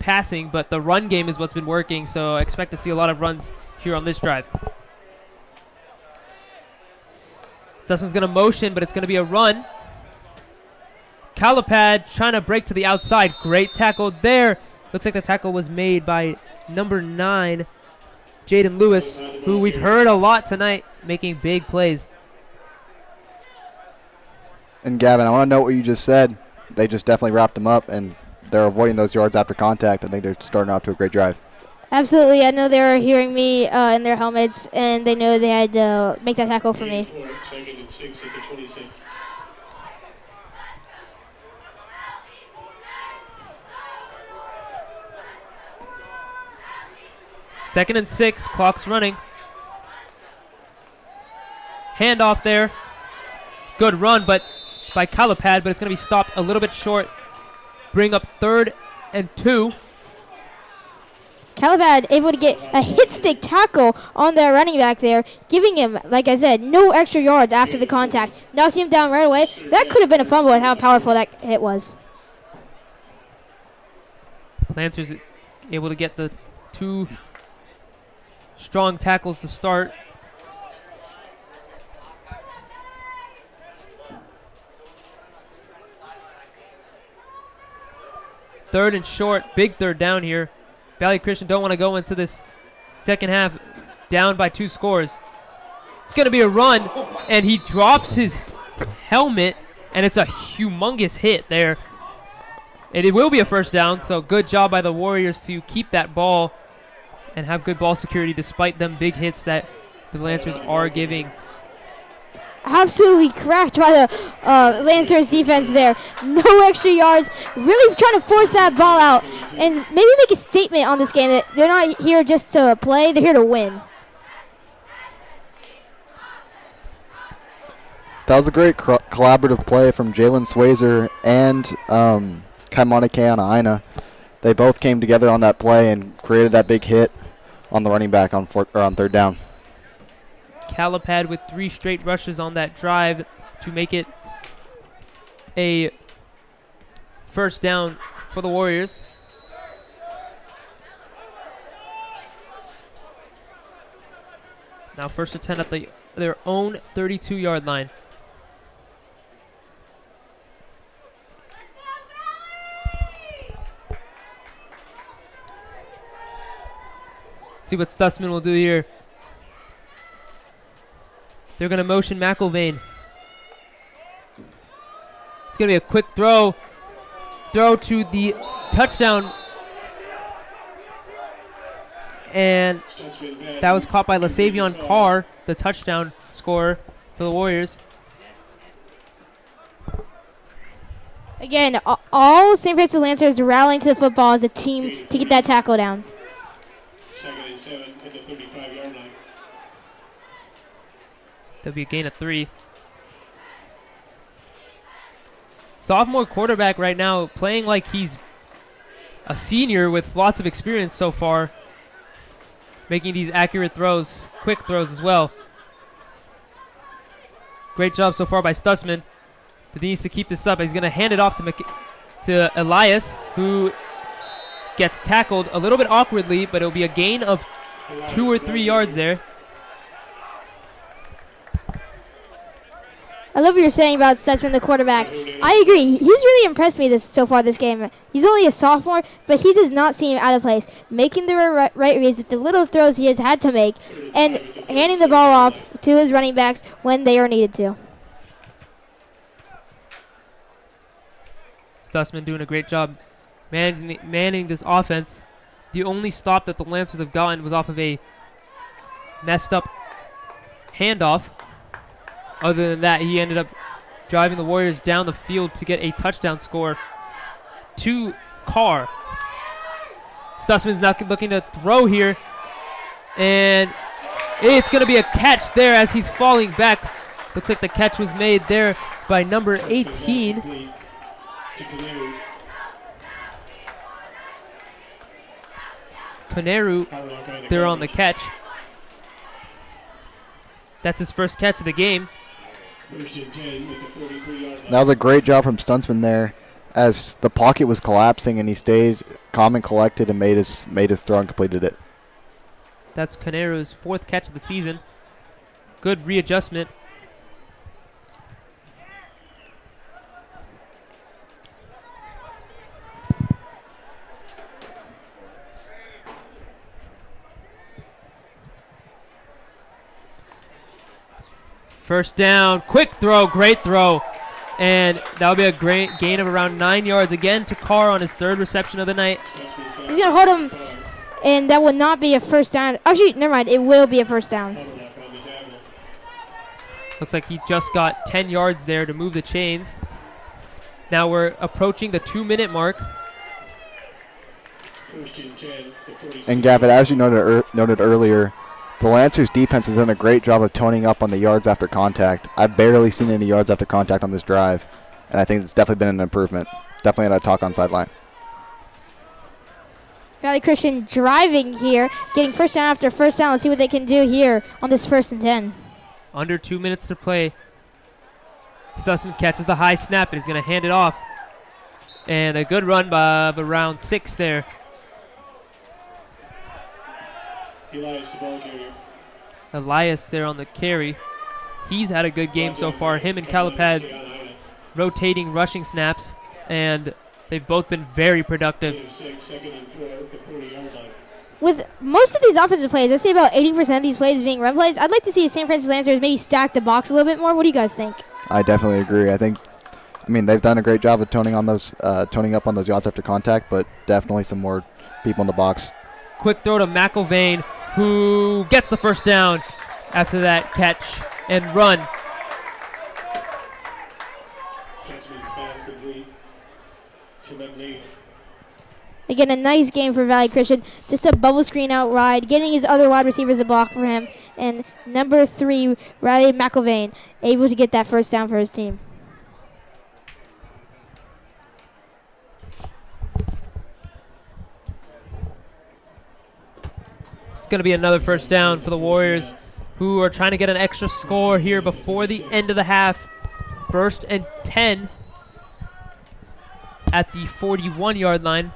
passing, but the run game is what's been working, so I expect to see a lot of runs here on this drive. Sussman's going to motion, but it's going to be a run. Calipad trying to break to the outside. Great tackle there. Looks like the tackle was made by number 9, Jaden Lewis, who we've heard a lot tonight, making big plays. And Gavin, I want to note what you just said. They just definitely wrapped him up, and they're avoiding those yards after contact. I think they're starting out to a great drive. Absolutely. I know they were hearing me in their helmets, and they know they had to make that tackle for me. Second and 6 at the 26. Second and 6, clock's running. Handoff there. Good run, but by Calipad, but it's going to be stopped a little bit short. Bring up 3rd and 2. Calipad able to get a hit stick tackle on that running back there, giving him, like I said, no extra yards after the contact. Knocked him down right away. That could have been a fumble with how powerful that hit was. Lancers able to get the 2 strong tackles to start. Third and short, big third down here. Valley Christian don't want to go into this second half down by 2 scores. It's going to be a run, and he drops his helmet, and it's a humongous hit there. And it will be a first down, so good job by the Warriors to keep that ball and have good ball security despite them big hits that the Lancers are giving. Absolutely cracked by the Lancers defense there. No extra yards. Really trying to force that ball out and maybe make a statement on this game that they're not here just to play. They're here to win. That was a great collaborative play from Jalen Swazer and Kaimana Aina. They both came together on that play and created that big hit on the running back on 3rd down. Calipad with 3 straight rushes on that drive to make it a first down for the Warriors. Now 1st and 10 at their own 32-yard line. See what Stutzman will do here. They're going to motion McIlvain. It's going to be a quick throw. Throw to the touchdown. And that was caught by LaSavion Carr, the touchdown scorer for the Warriors. Again, all St. Francis Lancers rallying to the football as a team to get that tackle down. 2nd and 7 at the 35-yard line. There'll be a gain of 3. Sophomore quarterback right now playing like he's a senior with lots of experience so far. Making these accurate throws, quick throws as well. Great job so far by Stutzman. But he needs to keep this up. He's going to hand it off to Elias, who gets tackled a little bit awkwardly, but it'll be a gain of 2 or 3 yards there. I love what you're saying about Stutzman, the quarterback. I agree. He's really impressed me so far this game. He's only a sophomore, but he does not seem out of place. Making the right reads with the little throws he has had to make, and handing the ball off to his running backs when they are needed to. Stutzman doing a great job manning this offense. The only stop that the Lancers have gotten was off of a messed up handoff. Other than that, he ended up driving the Warriors down the field to get a touchdown score to Carr. Stutzman's not looking to throw here. And it's going to be a catch there as he's falling back. Looks like the catch was made there by number 18. Koneru there on the catch. That's his first catch of the game. That was a great job from Stutzman there as the pocket was collapsing and he stayed calm and collected and made his throw and completed it. That's Koneru's 4th catch of the season. Good readjustment. First down, quick throw, great throw. And that'll be a great gain of around 9 yards again to Carr on his 3rd reception of the night. He's going to hold him, and that will not be a first down. Actually, never mind. It will be a first down. Looks like he just got 10 yards there to move the chains. Now we're approaching the 2-minute mark. And Gavin, as you noted earlier, the Lancers defense has done a great job of toning up on the yards after contact. I've barely seen any yards after contact on this drive, and I think it's definitely been an improvement. Definitely at a talk on sideline. Valley Christian driving here, getting first down after first down. Let's see what they can do here on this 1st and 10. Under 2 minutes to play. Stutzman catches the high snap and he's going to hand it off. And a good run by around 6 there. Elias there on the carry. He's had a good game so far. Him and Calipad rotating rushing snaps, and they've both been very productive. With most of these offensive plays, I say about 80% of these plays being run plays, I'd like to see St. Francis Lancers maybe stack the box a little bit more. What do you guys think? I definitely agree. I mean, they've done a great job of toning up on those yards after contact, but definitely some more people in the box. Quick throw to McIlvain, who gets the first down after that catch and run. Again, a nice game for Valley Christian. Just a bubble screen out wide, getting his other wide receivers a block for him. And number 3, Riley McIlvain, able to get that first down for his team. It's going to be another first down for the Warriors, who are trying to get an extra score here before the end of the half. 1st and 10 at the 41-yard line.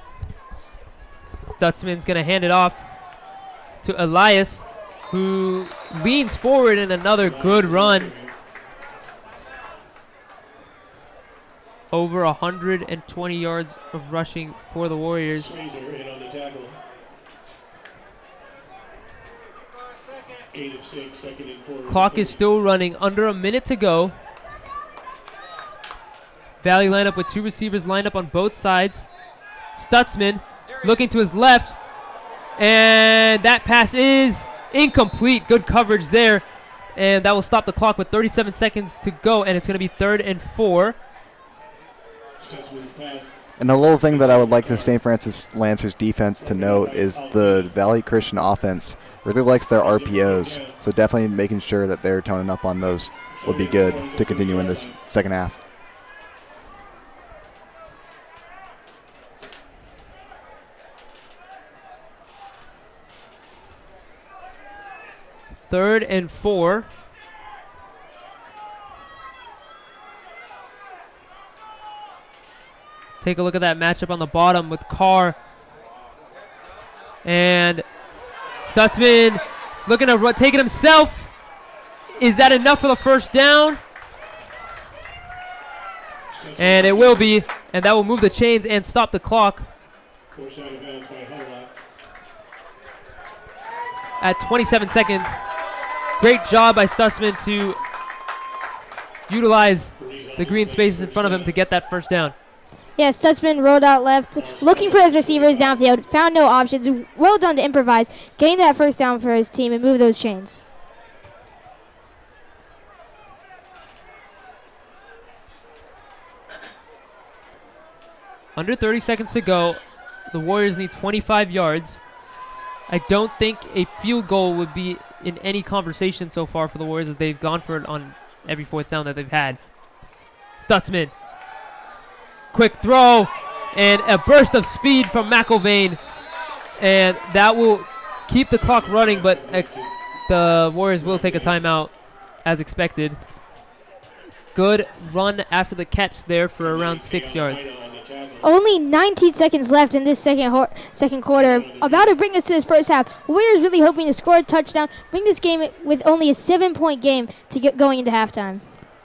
Stutzman's going to hand it off to Elias, who leans forward in another good run. Over 120 yards of rushing for the Warriors. Clock is still running, under a minute to go. Valley lined up with 2 receivers lined up on both sides. Stutzman looking to his left, and that pass is incomplete. Good coverage there, and that will stop the clock with 37 seconds to go, and it's going to be 3rd and 4. And a little thing that I would like the St. Francis Lancers defense to note is the Valley Christian offense really likes their RPOs, so definitely making sure that they're toning up on those would be good to continue in this second half. Third and 4. Take a look at that matchup on the bottom with Carr. And Stutzman looking to take it himself. Is that enough for the first down? And it will be, and that will move the chains and stop the clock. At 27 seconds. Great job by Stutzman to utilize the green spaces in front of him to get that first down. Yeah, Stutzman rolled out left, looking for his receivers downfield, found no options. Well done to improvise, getting that first down for his team and move those chains. Under 30 seconds to go. The Warriors need 25 yards. I don't think a field goal would be in any conversation so far for the Warriors, as they've gone for it on every fourth down that they've had. Stutzman. Quick throw and a burst of speed from McIlvain. And that will keep the clock running, but the Warriors will take a timeout as expected. Good run after the catch there for around 6 yards. Only 19 seconds left in this second quarter. About to bring us to this first half. Warriors really hoping to score a touchdown, bring this game with only a 7-point game to get going into halftime.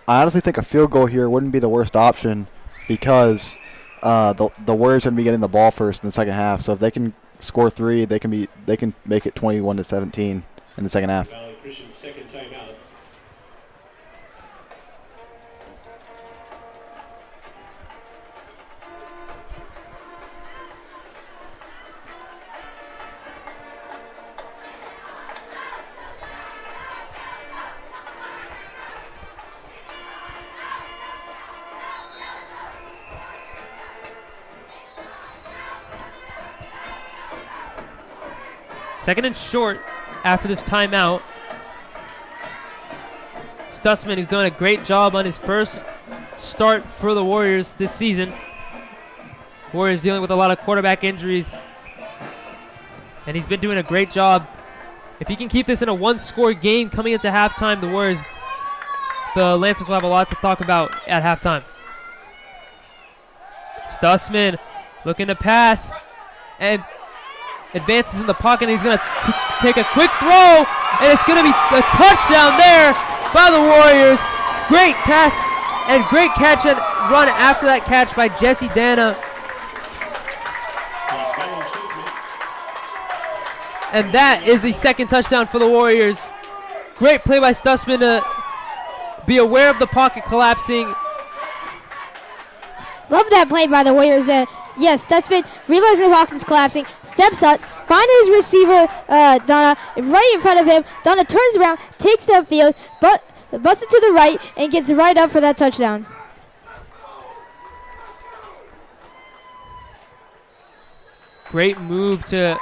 I honestly think a field goal here wouldn't be the worst option because the Warriors are going to be getting the ball first in the second half. So if they can score 3, they can make it 21-17 in the second half. Second timeout. Second and short after this timeout. Stutzman, who's doing a great job on his first start for the Warriors this season. Warriors dealing with a lot of quarterback injuries, and he's been doing a great job. If he can keep this in a one-score game coming into halftime, the Lancers will have a lot to talk about at halftime. Stutzman looking to pass and advances in the pocket, and he's going to take a quick throw, and it's going to be a touchdown there by the Warriors. Great pass and great catch and run after that catch by Jesse Dana. And that is the second touchdown for the Warriors. Great play by Stutzman to be aware of the pocket collapsing. Love that play by the Warriors there. Yes, Stutzman, realizing the box is collapsing, steps up, finds his receiver, Donna, right in front of him. Donna turns around, takes the field, but busts it to the right, and gets right up for that touchdown. Great move to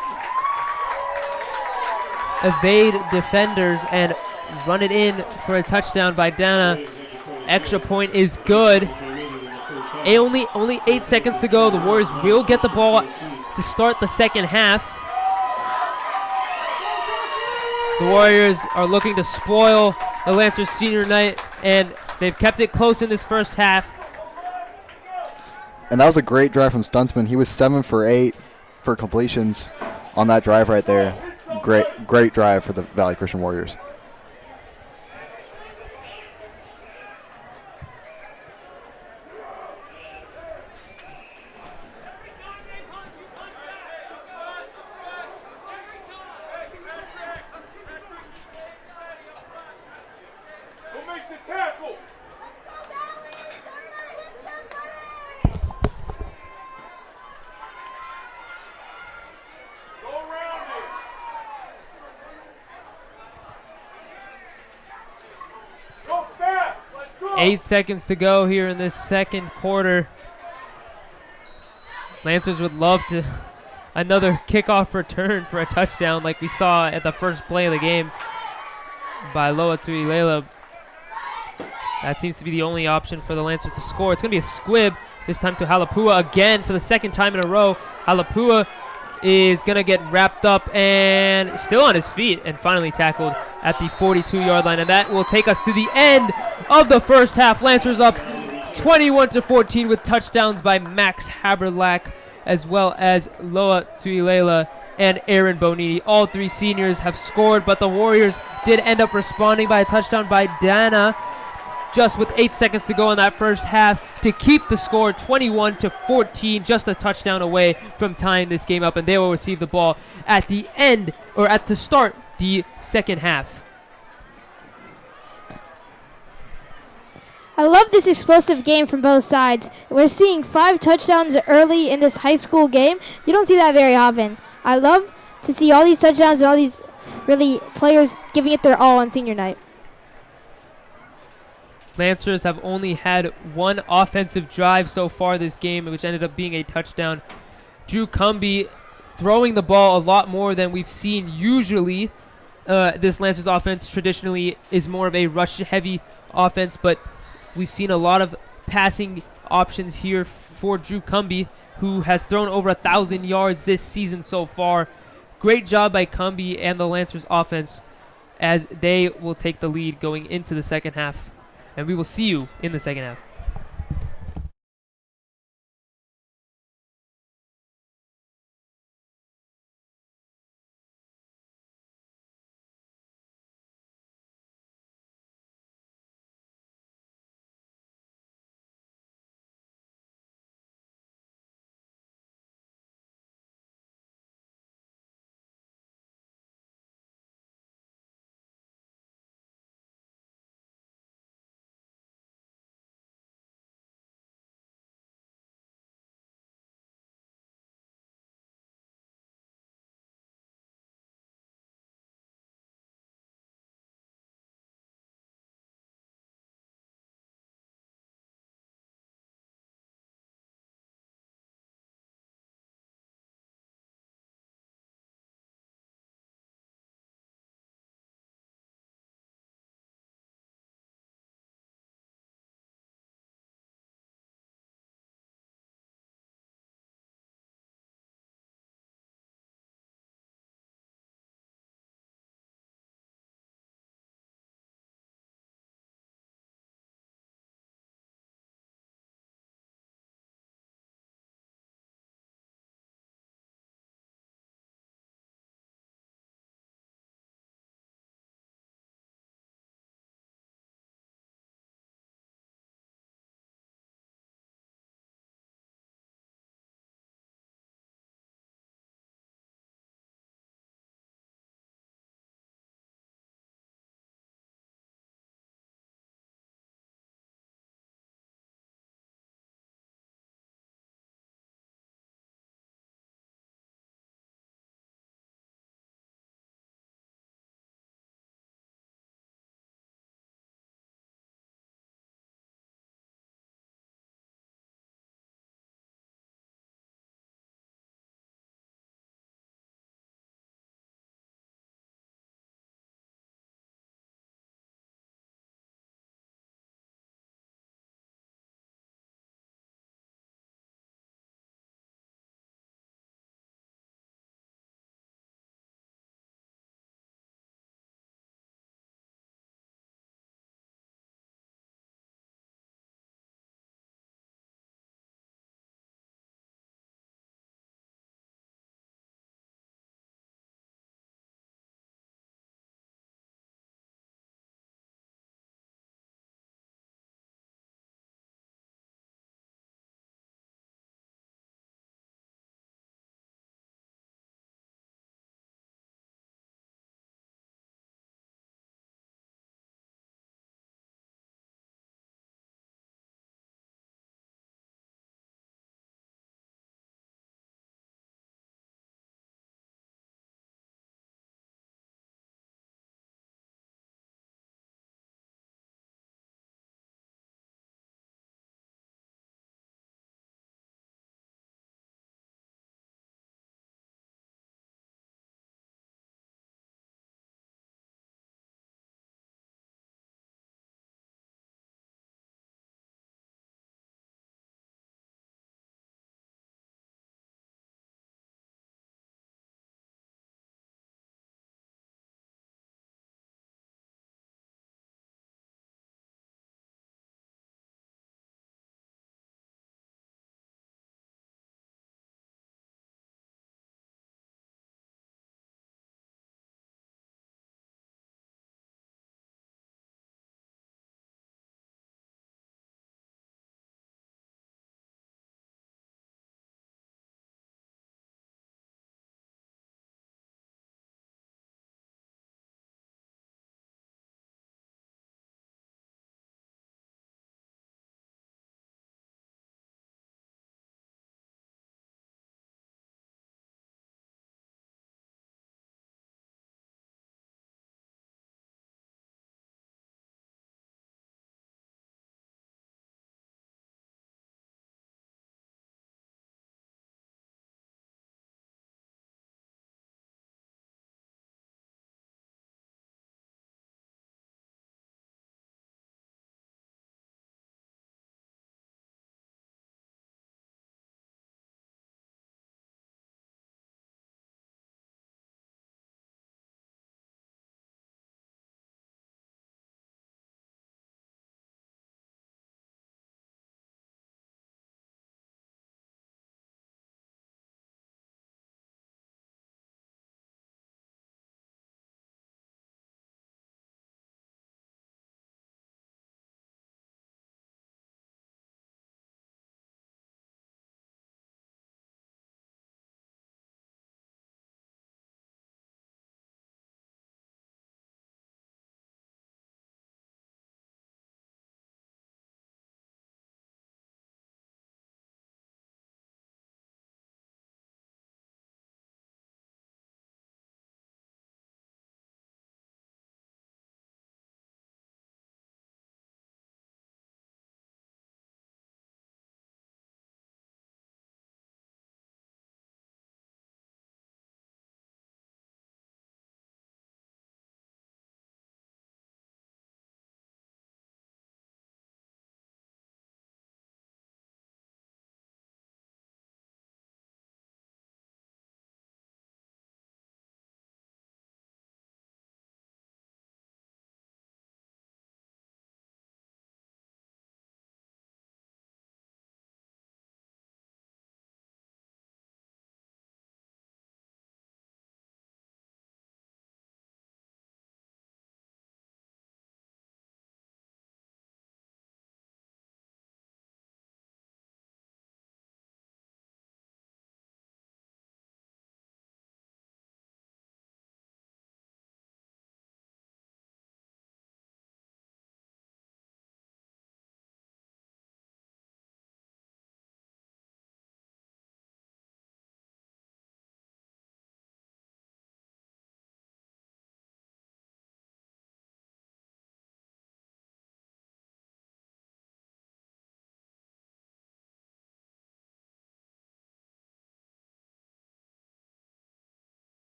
evade defenders and run it in for a touchdown by Dana. Extra point is good. Only 8 seconds to go. The Warriors will get the ball to start the second half. The Warriors are looking to spoil the Lancers senior night, and they've kept it close in this first half. And that was a great drive from Stutzman. He was 7 for 8 for completions on that drive right there. Great drive for the Valley Christian Warriors. Eight seconds to go here in this second quarter. Lancers would love to another kickoff return for a touchdown like we saw at the first play of the game by Loa Tuilela. That seems to be the only option for the Lancers to score. It's going to be a squib, this time to Halapua again for the second time in a row. Halapua is going to get wrapped up and still on his feet and finally tackled at the 42-yard line. And that will take us to the end of the first half. Lancers up 21-14 with touchdowns by Max Haberlack as well as Loa Tuilela and Aaron Bonini. All three seniors have scored, but the Warriors did end up responding by a touchdown by Dana. just with 8 seconds to go in that first half to keep the score 21-14, just a touchdown away from tying this game up, and they will receive the ball at the end, or at the start, the second half. I love this explosive game from both sides. We're seeing 5 touchdowns early in this high school game. You don't see that very often. I love to see all these touchdowns and all these really players giving it their all on senior night. Lancers have only had one offensive drive so far this game, which ended up being a touchdown. Drew Cumby throwing the ball a lot more than we've seen usually. This Lancers offense traditionally is more of a rush-heavy offense, but we've seen a lot of passing options here for Drew Cumby, who has thrown over 1,000 yards this season so far. Great job by Cumby and the Lancers offense as they will take the lead going into the second half. And we will see you in the second half.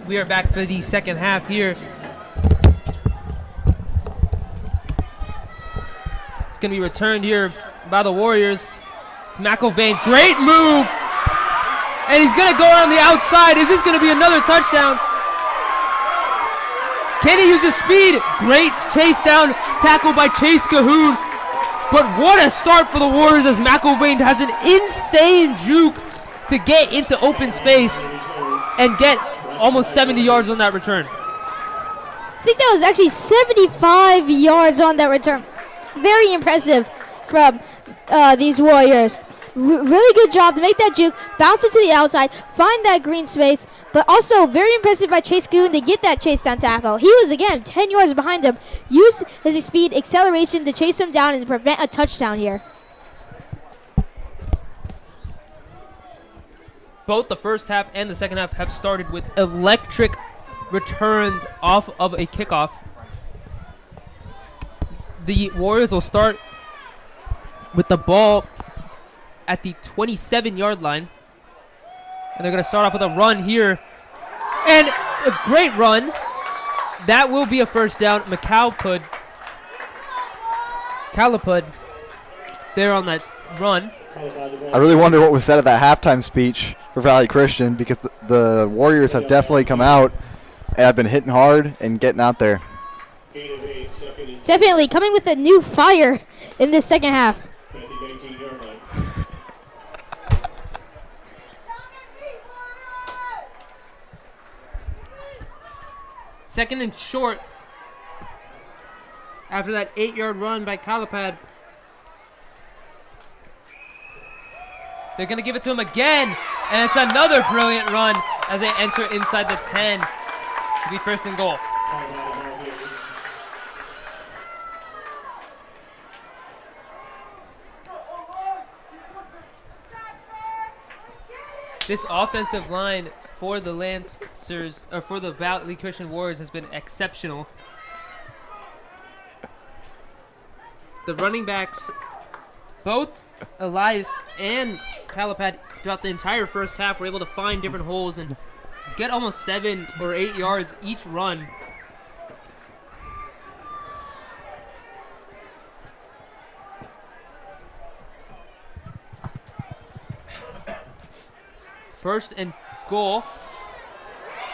We are back for the second half here. It's going to be returned here by the Warriors. It's McIlvain. Great move. And he's going to go on the outside. Is this going to be another touchdown? Can he use his speed? Great chase down tackle by Chase Cahoon. But what a start for the Warriors as McIlvain has an insane juke to get into open space and get almost 70 yards on that return. I think that was actually 75 yards on that return. Very impressive from these Warriors. Really good job to make that juke, bounce it to the outside, find that green space, but also very impressive by Chase Goon to get that chase down tackle. He was, again, 10 yards behind him, used his speed, acceleration to chase him down and prevent a touchdown here. Both the first half and the second half have started with electric returns off of a kickoff. The Warriors will start with the ball at the 27-yard line. And they're going to start off with a run here. And a great run. That will be a first down. Calipud there on that run. I really wonder what was said at that halftime speech for Valley Christian, because the Warriors have definitely come out and have been hitting hard and getting out there. Definitely coming with a new fire in this second half. Second and short after that 8-yard run by Calipad. They're going to give it to him again, and it's another brilliant run as they enter inside the 10 to be first and goal. This offensive line for the Lancers, or for the Valley Christian Warriors, has been exceptional. The running backs, both Elias and Calipad, throughout the entire first half, were able to find different holes and get almost 7 or 8 yards each run. First and goal.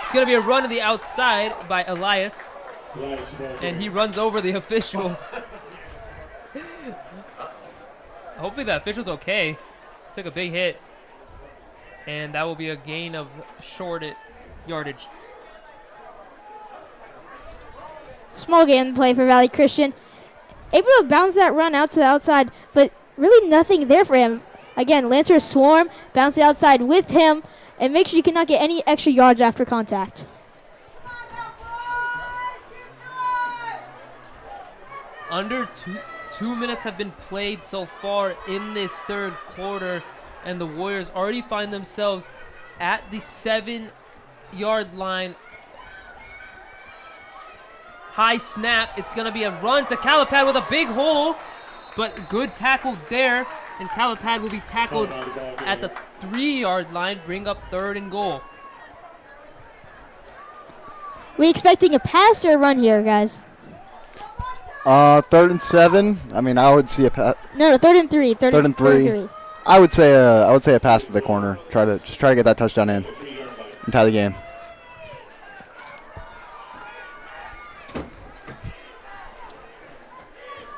It's going to be a run to the outside by Elias. And he runs over the official. Hopefully the official's okay. Took a big hit. And that will be a gain of short yardage. Small gain play for Valley Christian. Able to bounce that run out to the outside, but really nothing there for him. Again, Lancers swarm, bounce it outside with him, and make sure you cannot get any extra yards after contact. Under two minutes have been played so far in this third quarter, and the Warriors already find themselves at the 7-yard line. High snap. It's going to be a run to Calipad with a big hole, but good tackle there. And Calipad will be tackled at the 3-yard line, bring up third and goal. We expecting a pass or a run here, guys? 3rd and 7. I mean, I would see a pass. No, 3rd and 3. 3rd and 3. I would say a pass to the corner. Try to get that touchdown in and tie the game.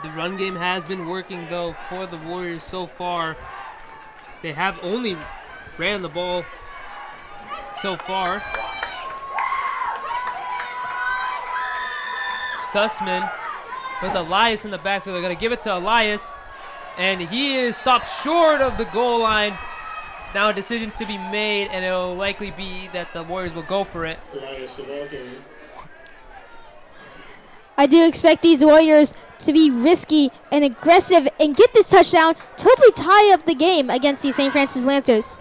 The run game has been working, though, for the Warriors so far. They have only ran the ball so far. Stussman with Elias in the backfield. They're going to give it to Elias, and he is stopped short of the goal line. Now a decision to be made, and it will likely be that the Warriors will go for it. I do expect these Warriors to be risky and aggressive and get this touchdown, totally tie up the game against the St. Francis Lancers.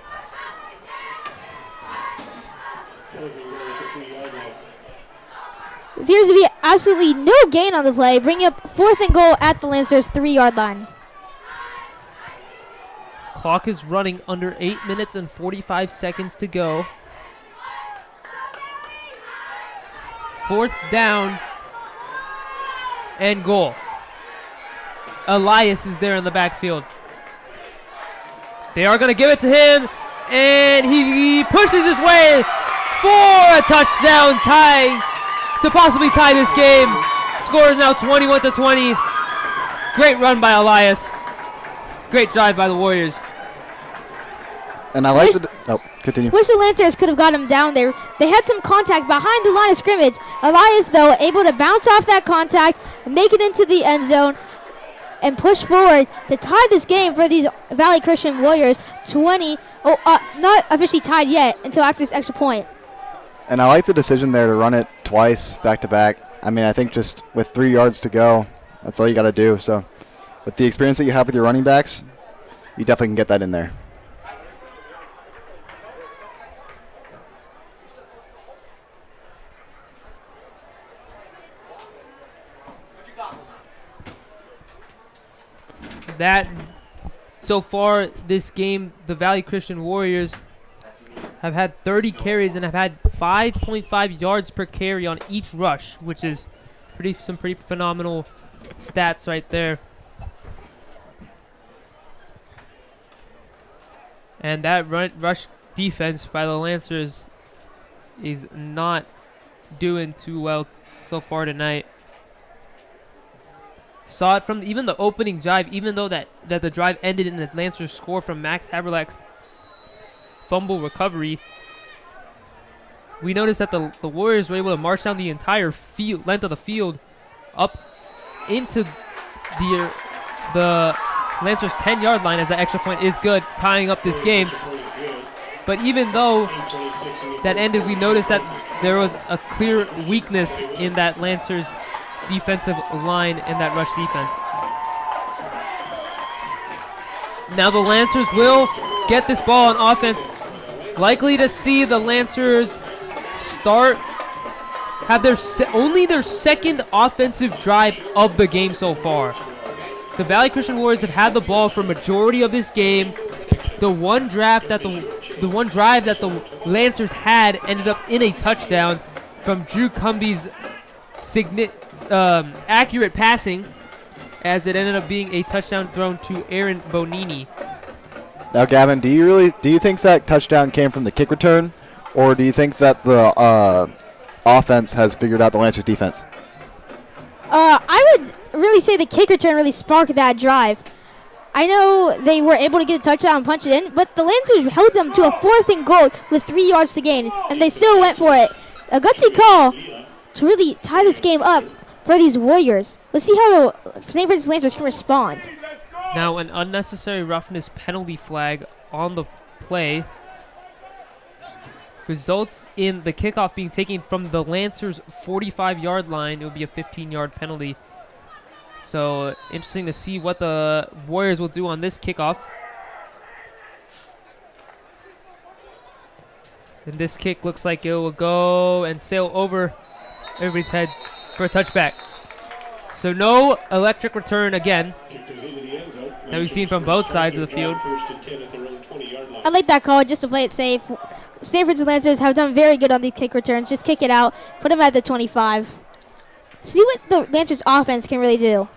Appears to be absolutely no gain on the play, bringing up 4th and goal at the Lancers 3-yard line. Clock is running under 8 minutes and 45 seconds to go. 4th down and goal. Elias is there in the backfield. They are going to give it to him, and he pushes his way for a touchdown tie to possibly tie this game. Score is now 21-20. Great run by Elias. Great drive by the Warriors. And I like the... Oh, continue. Wish the Lancers could have got him down there. They had some contact behind the line of scrimmage. Elias, though, able to bounce off that contact, make it into the end zone, and push forward to tie this game for these Valley Christian Warriors. Not officially tied yet until after this extra point. And I like the decision there to run it twice back-to-back. I mean, I think just with 3 yards to go, that's all you got to do. So with the experience that you have with your running backs, you definitely can get that in there. That, so far this game, the Valley Christian Warriors have had 30 carries and have had 5.5 yards per carry on each rush, which is some pretty phenomenal stats right there. And that rush defense by the Lancers is not doing too well so far tonight. Saw it from even the opening drive, even though that the drive ended in the Lancers score from Max Haberleck's fumble recovery. We noticed that the Warriors were able to march down the entire length of the field up into the Lancers 10-yard line, as that extra point is good, tying up this game. But even though that ended, we noticed that there was a clear weakness in that Lancers defensive line and that rush defense. Now the Lancers will get this ball on offense. Likely to see the Lancers have only their second offensive drive of the game so far. The Valley Christian Warriors have had the ball for majority of this game. The one drive that the Lancers had ended up in a touchdown from Drew Cumby's accurate passing, as it ended up being a touchdown thrown to Aaron Bonini. Now, Gavin, do you think that touchdown came from the kick return, or do you think that the offense has figured out the Lancers defense? I would really say the kick return really sparked that drive. I know they were able to get a touchdown and punch it in, but the Lancers held them to a 4th and goal with 3 yards to gain, and they still went for it. A gutsy call to really tie this game up for these Warriors. Let's see how the St. Francis Lancers can respond. Now an unnecessary roughness penalty flag on the play results in the kickoff being taken from the Lancers 45-yard line. It will be a 15-yard penalty. So interesting to see what the Warriors will do on this kickoff. And this kick looks like it will go and sail over everybody's head for a touchback. So no electric return again that we've seen from both sides of the field. I like that call just to play it safe. St. Francis Lancers have done very good on these kick returns. Just kick it out, put them at the 25. See what the Lancers offense can really do.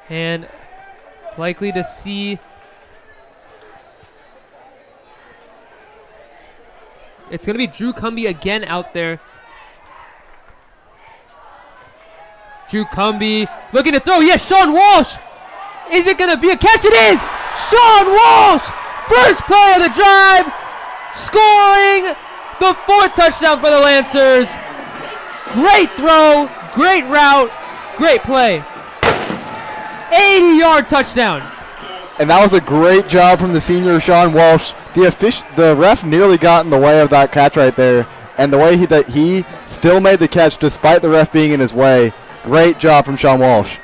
And likely to see it's going to be Drew Cumby again out there. Drew Cumby looking to throw. Yes, Sean Walsh. Is it going to be a catch? It is. Sean Walsh, first play of the drive, scoring the 4th touchdown for the Lancers. Great throw, great route, great play. 80-yard touchdown. And that was a great job from the senior Sean Walsh. The ref nearly got in the way of that catch right there, and the way he still made the catch despite the ref being in his way. Great job from Sean Walsh.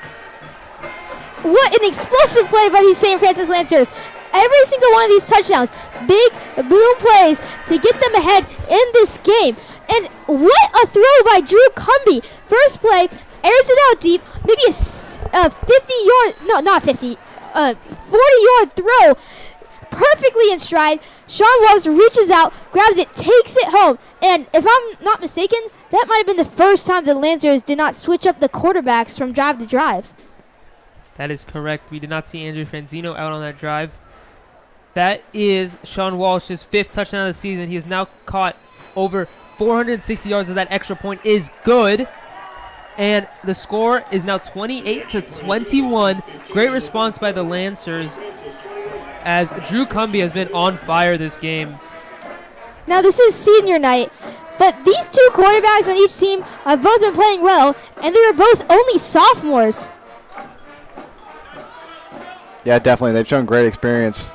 What an explosive play by these St. Francis Lancers. Every single one of these touchdowns, big boom plays to get them ahead in this game. And what a throw by Drew Cumby. First play, airs it out deep, maybe a 40-yard throw. perfectly in stride. Sean Walsh reaches out, grabs it, takes it home. And if I'm not mistaken, that might have been the first time the Lancers did not switch up the quarterbacks from drive to drive. That is correct. We did not see Andrew Franzino out on that drive. That is Sean Walsh's 5th touchdown of the season. He has now caught over 460 yards, of that extra point is good. And the score is now 28-21. Great response by the Lancers as Drew Cumbie has been on fire this game. Now this is senior night, but these two quarterbacks on each team have both been playing well, and they are both only sophomores. Yeah, definitely. They've shown great experience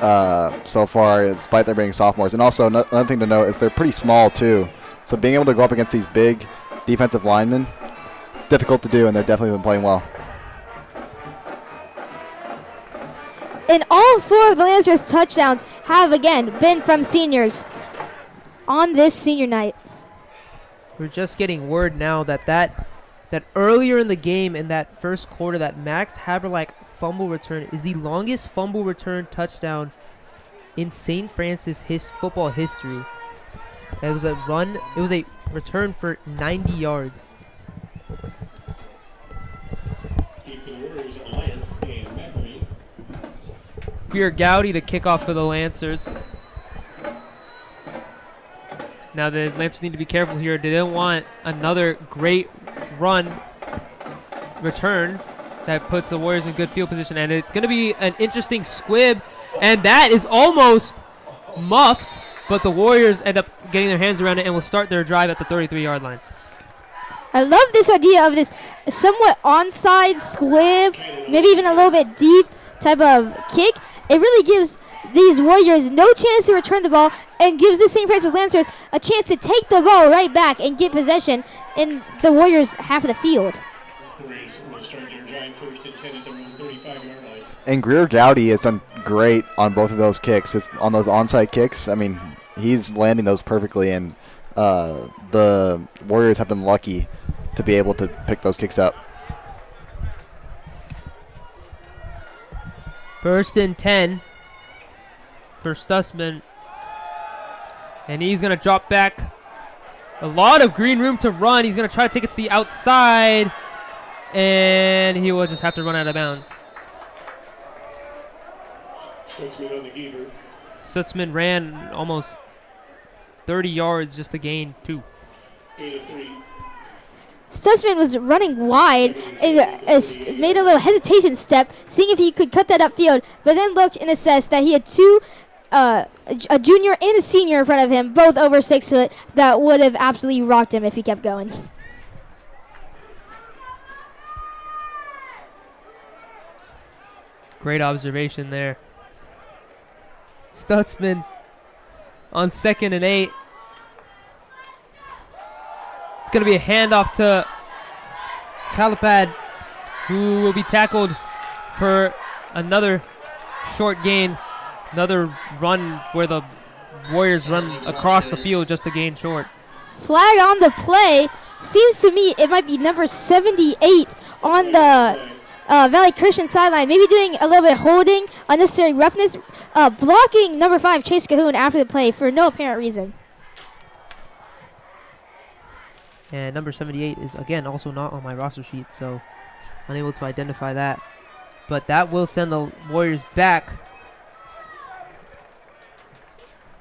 so far, despite their being sophomores. And also, another thing to note is they're pretty small, too. So being able to go up against these big defensive linemen, it's difficult to do, and they've definitely been playing well. And all 4 of the Lancers' touchdowns have, again, been from seniors on this senior night. We're just getting word now that earlier in the game, in that first quarter, that Max Haberlack fumble return is the longest fumble return touchdown in St. Francis football history. It was a run. It was a return for 90 yards. Greer Gowdy to kick off for the Lancers. Now the Lancers need to be careful here. They don't want another great run return that puts the Warriors in good field position. And it's going to be an interesting squib. And that is almost muffed. But the Warriors end up getting their hands around it and will start their drive at the 33-yard line. I love this idea of this somewhat onside squib, maybe even a little bit deep type of kick. It really gives these Warriors no chance to return the ball and gives the St. Francis Lancers a chance to take the ball right back and get possession in the Warriors' half of the field. And Greer Gowdy has done great on both of those kicks. It's on those onside kicks. I mean, he's landing those perfectly, and the Warriors have been lucky to be able to pick those kicks up. 1st and 10 for Stutzman. And he's going to drop back. A lot of green room to run. He's going to try to take it to the outside. And he will just have to run out of bounds. Stutzman ran almost 30 yards just to gain 2. Stutzman was running wide and made a little hesitation step, seeing if he could cut that upfield, but then looked and assessed that he had a junior and a senior in front of him, both over 6 foot, that would have absolutely rocked him if he kept going. Great observation there. Stutzman on 2nd and 8. It's going to be a handoff to Calipad, who will be tackled for another short gain. Another run where the Warriors run across the field just to gain short. Flag on the play. Seems to me it might be number 78 on the Valley Christian sideline. Maybe doing a little bit of holding, unnecessary roughness, blocking number 5 Chase Cahoon after the play for no apparent reason. And number 78 is, again, also not on my roster sheet, so unable to identify that. But that will send the Warriors back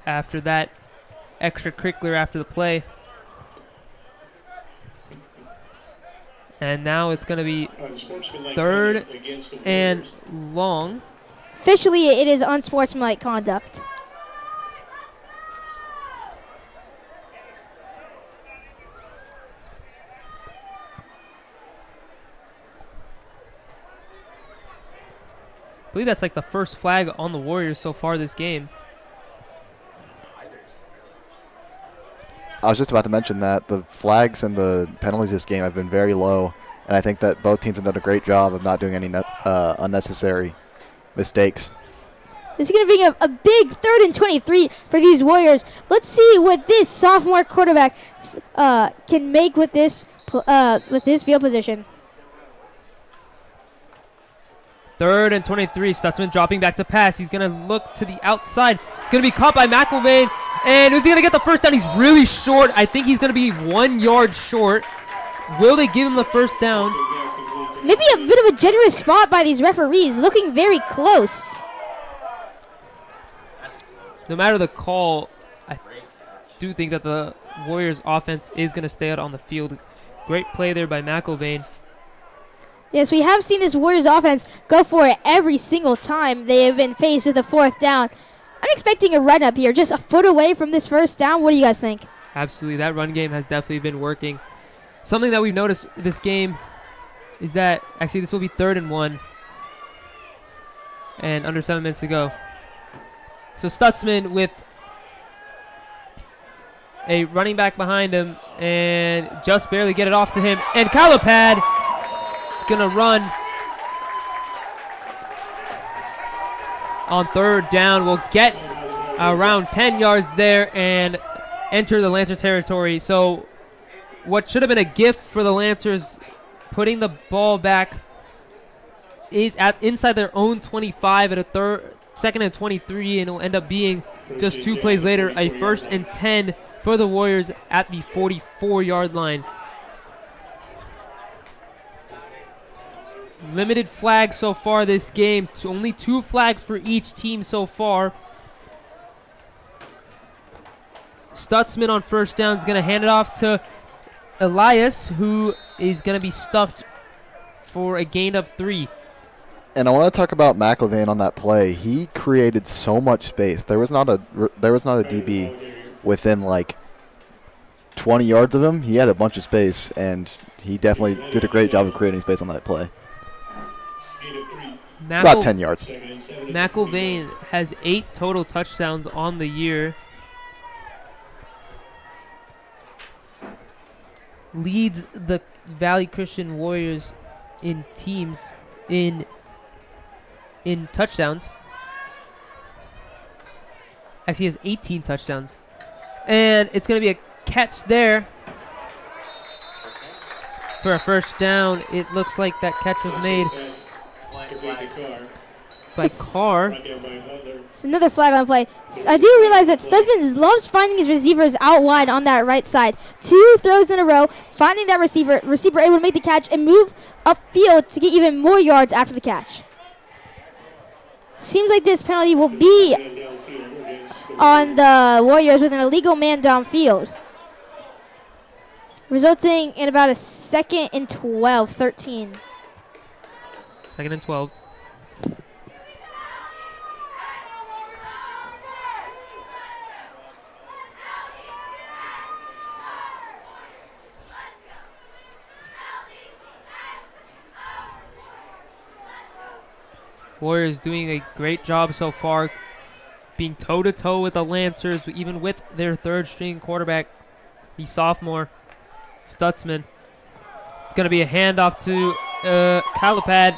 after that extracurricular after the play. And now it's going to be 3rd and long. Officially, it is unsportsmanlike conduct. I believe that's like the first flag on the Warriors so far this game. I was just about to mention that the flags and the penalties this game have been very low, and I think that both teams have done a great job of not doing any unnecessary mistakes. This is going to be a big 3rd and 23 for these Warriors. Let's see what this sophomore quarterback can make with this field position. 3rd and 23. Stutzman dropping back to pass. He's going to look to the outside. It's going to be caught by McIlvain. And is he going to get the first down? He's really short. I think he's going to be 1 yard short. Will they give him the first down? Maybe a bit of a generous spot by these referees, looking very close. No matter the call, I do think that the Warriors offense is going to stay out on the field. Great play there by McIlvain. Yes, we have seen this Warriors offense go for it every single time they have been faced with a 4th down. I'm expecting a run up here, just a foot away from this first down. What do you guys think? Absolutely. That run game has definitely been working. Something that we've noticed this game is that, actually, this will be 3rd and 1. And under 7 minutes to go. So Stutzman with a running back behind him and just barely get it off to him. And Calipad is going to run on 3rd down. Will get around 10 yards there and enter the Lancer territory. So what should have been a gift for the Lancers, putting the ball back inside their own 25 at a 2nd and 23, and it will end up being just 2 plays later a 1st and 10 for the Warriors at the 44-yard line. Limited flags so far this game. Only 2 flags for each team so far. Stutzman on first down is going to hand it off to Elias, who is going to be stuffed for a gain of 3. And I want to talk about McIlvain on that play. He created so much space. There was not a DB within like 20 yards of him. He had a bunch of space, and he definitely did a great job of creating space on that play. About 10 yards. McIlvain has 8 total touchdowns on the year. Leads the Valley Christian Warriors in teams in touchdowns. Actually, he has 18 touchdowns. And it's going to be a catch there for a first down. It looks like that catch was made by Carr. Another flag on play. I do realize that Stutzman loves finding his receivers out wide on that right side. 2 throws in a row, finding that receiver able to make the catch and move upfield to get even more yards after the catch. Seems like this penalty will be on the Warriors with an illegal man downfield, resulting in about a 2nd and 12, 13. 2nd and 12. Warriors doing a great job so far, being toe-to-toe with the Lancers, even with their 3rd-string quarterback, the sophomore, Stutzman. It's going to be a handoff to Calipad,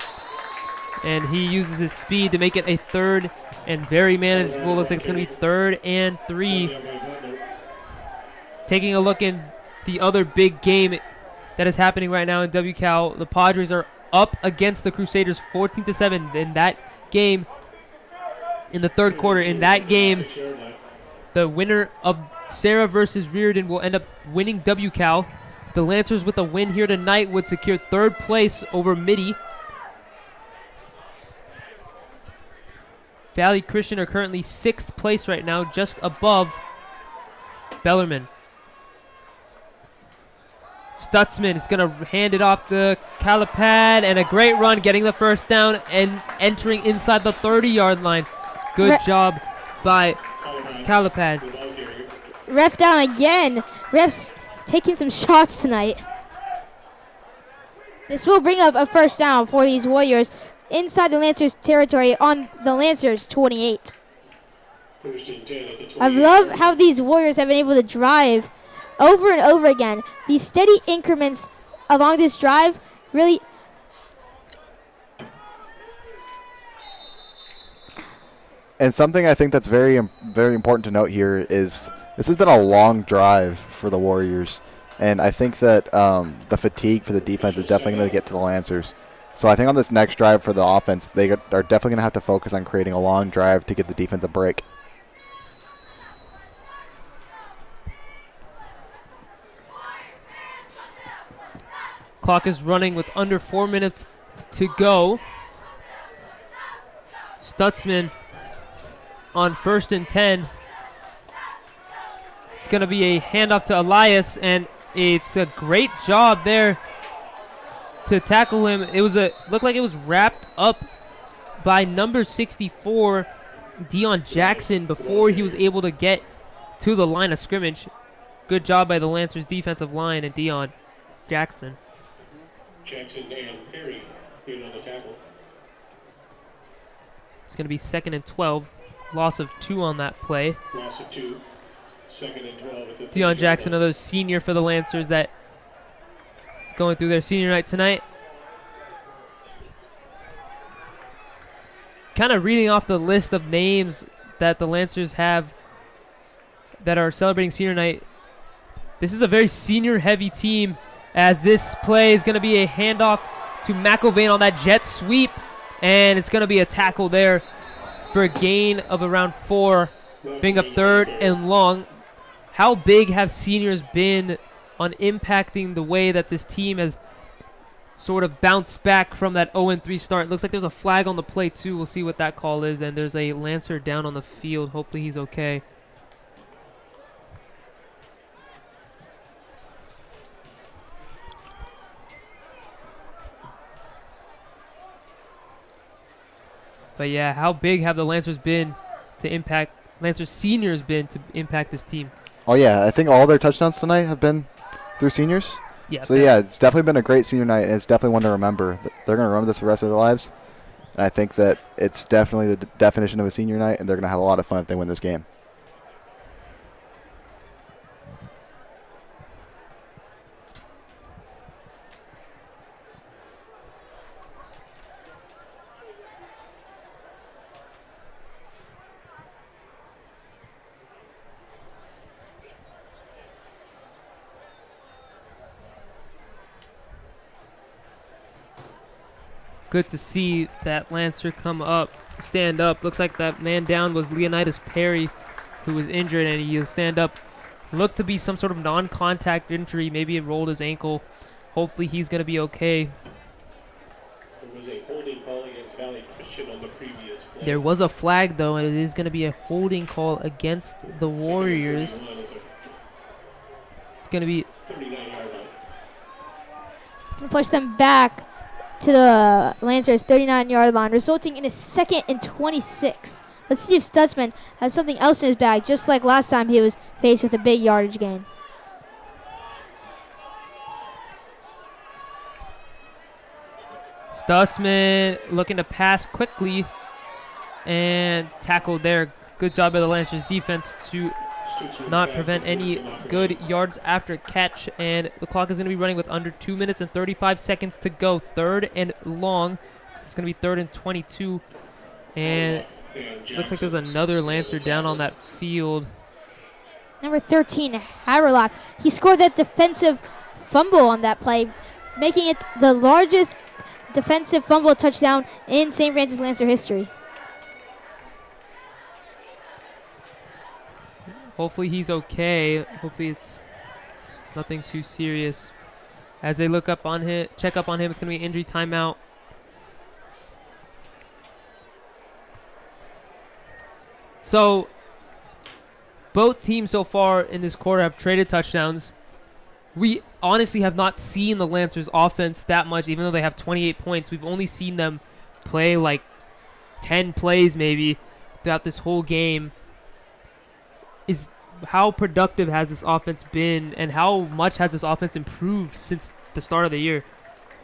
and he uses his speed to make it a 3rd and very manageable. Looks like it's going to be 3rd and 3. Taking a look in the other big game that is happening right now in WCal, the Padres are up against the Crusaders 14-7 in that game. In the 3rd quarter, in that game, the winner of Sarah versus Reardon will end up winning WCal. The Lancers with a win here tonight would secure 3rd place over Midi. Valley Christian are currently 6th place right now, just above Bellarmine. Stutzman is going to hand it off to Calipad, and a great run getting the first down and entering inside the 30-yard line. Good job by Calipad. Ref down again. Ref's taking some shots tonight. This will bring up a first down for these Warriors inside the Lancers territory on the Lancers 28. I love how these Warriors have been able to drive over and over again. These steady increments along this drive really And something I think that's very important to note here is this has been a long drive for the Warriors, and I think that the fatigue for the defense is definitely going to get to the Lancers. So I think on this next drive for the offense, they are definitely going to have to focus on creating a long drive to give the defense a break. Clock is running with under 4 minutes to go. Stutzman on 1st and 10. It's going to be a handoff to Elias, and it's a great job there to tackle him. It was looked like it was wrapped up by number 64, Deion Jackson, before he was able to get to the line of scrimmage. Good job by the Lancers defensive line and Deion Jackson. Jackson and Perry in on the tackle. It's going to be 2nd and 12. Loss of 2 on that play. Loss of 2. 2nd and 12 at the Deion Jackson, another senior for the Lancers that is going through their senior night tonight. Kind of reading off the list of names that the Lancers have that are celebrating senior night. This is a very senior-heavy team, as this play is going to be a handoff to McIlvain on that jet sweep, and it's going to be a tackle there for a gain of around 4, being up 3rd and long. How big have seniors been on impacting the way that this team has sort of bounced back from that 0-3 start? Looks like there's a flag on the play too. We'll see what that call is, and there's a Lancer down on the field. Hopefully he's okay. But yeah, how big have the Lancers been to impact, Lancers seniors been to impact this team? Oh, yeah. I think all their touchdowns tonight have been through seniors. Yeah. So, yeah, it's definitely been a great senior night, and it's definitely one to remember. They're going to remember this for the rest of their lives. And I think that it's definitely the definition of a senior night, and they're going to have a lot of fun if they win this game. Good to see that Lancer come up, stand up. Looks like that man down was Leonidas Perry, who was injured, and he'll stand up. Looked to be some sort of non-contact injury. Maybe it rolled his ankle. Hopefully he's going to be okay. There was a holding call against Valley Christian on the previous play. There was a flag, though, and it is going to be a holding call against the Warriors. It's going to be 39-yard line. It's going to push them back to the Lancers' 39-yard line, resulting in a 2nd and 26. Let's see if Stutzman has something else in his bag, just like last time he was faced with a big yardage gain. Stutzman looking to pass quickly and tackled there. Good job by the Lancers defense to not prevent any good yards after catch, and the clock is going to be running with under 2 minutes and 35 seconds to go. 3rd and long. It's going to be 3rd and 22, and looks like there's another Lancer down on that field. Number 13, Haverlock. He scored that defensive fumble on that play, making it the largest defensive fumble touchdown in St. Francis Lancer history. Hopefully he's okay. Hopefully it's nothing too serious. As they look up on him, check up on him, it's going to be injury timeout. So both teams so far in this quarter have traded touchdowns. We honestly have not seen the Lancers offense that much, even though they have 28 points. We've only seen them play like 10 plays maybe throughout this whole game. How productive has this offense been, and how much has this offense improved since the start of the year?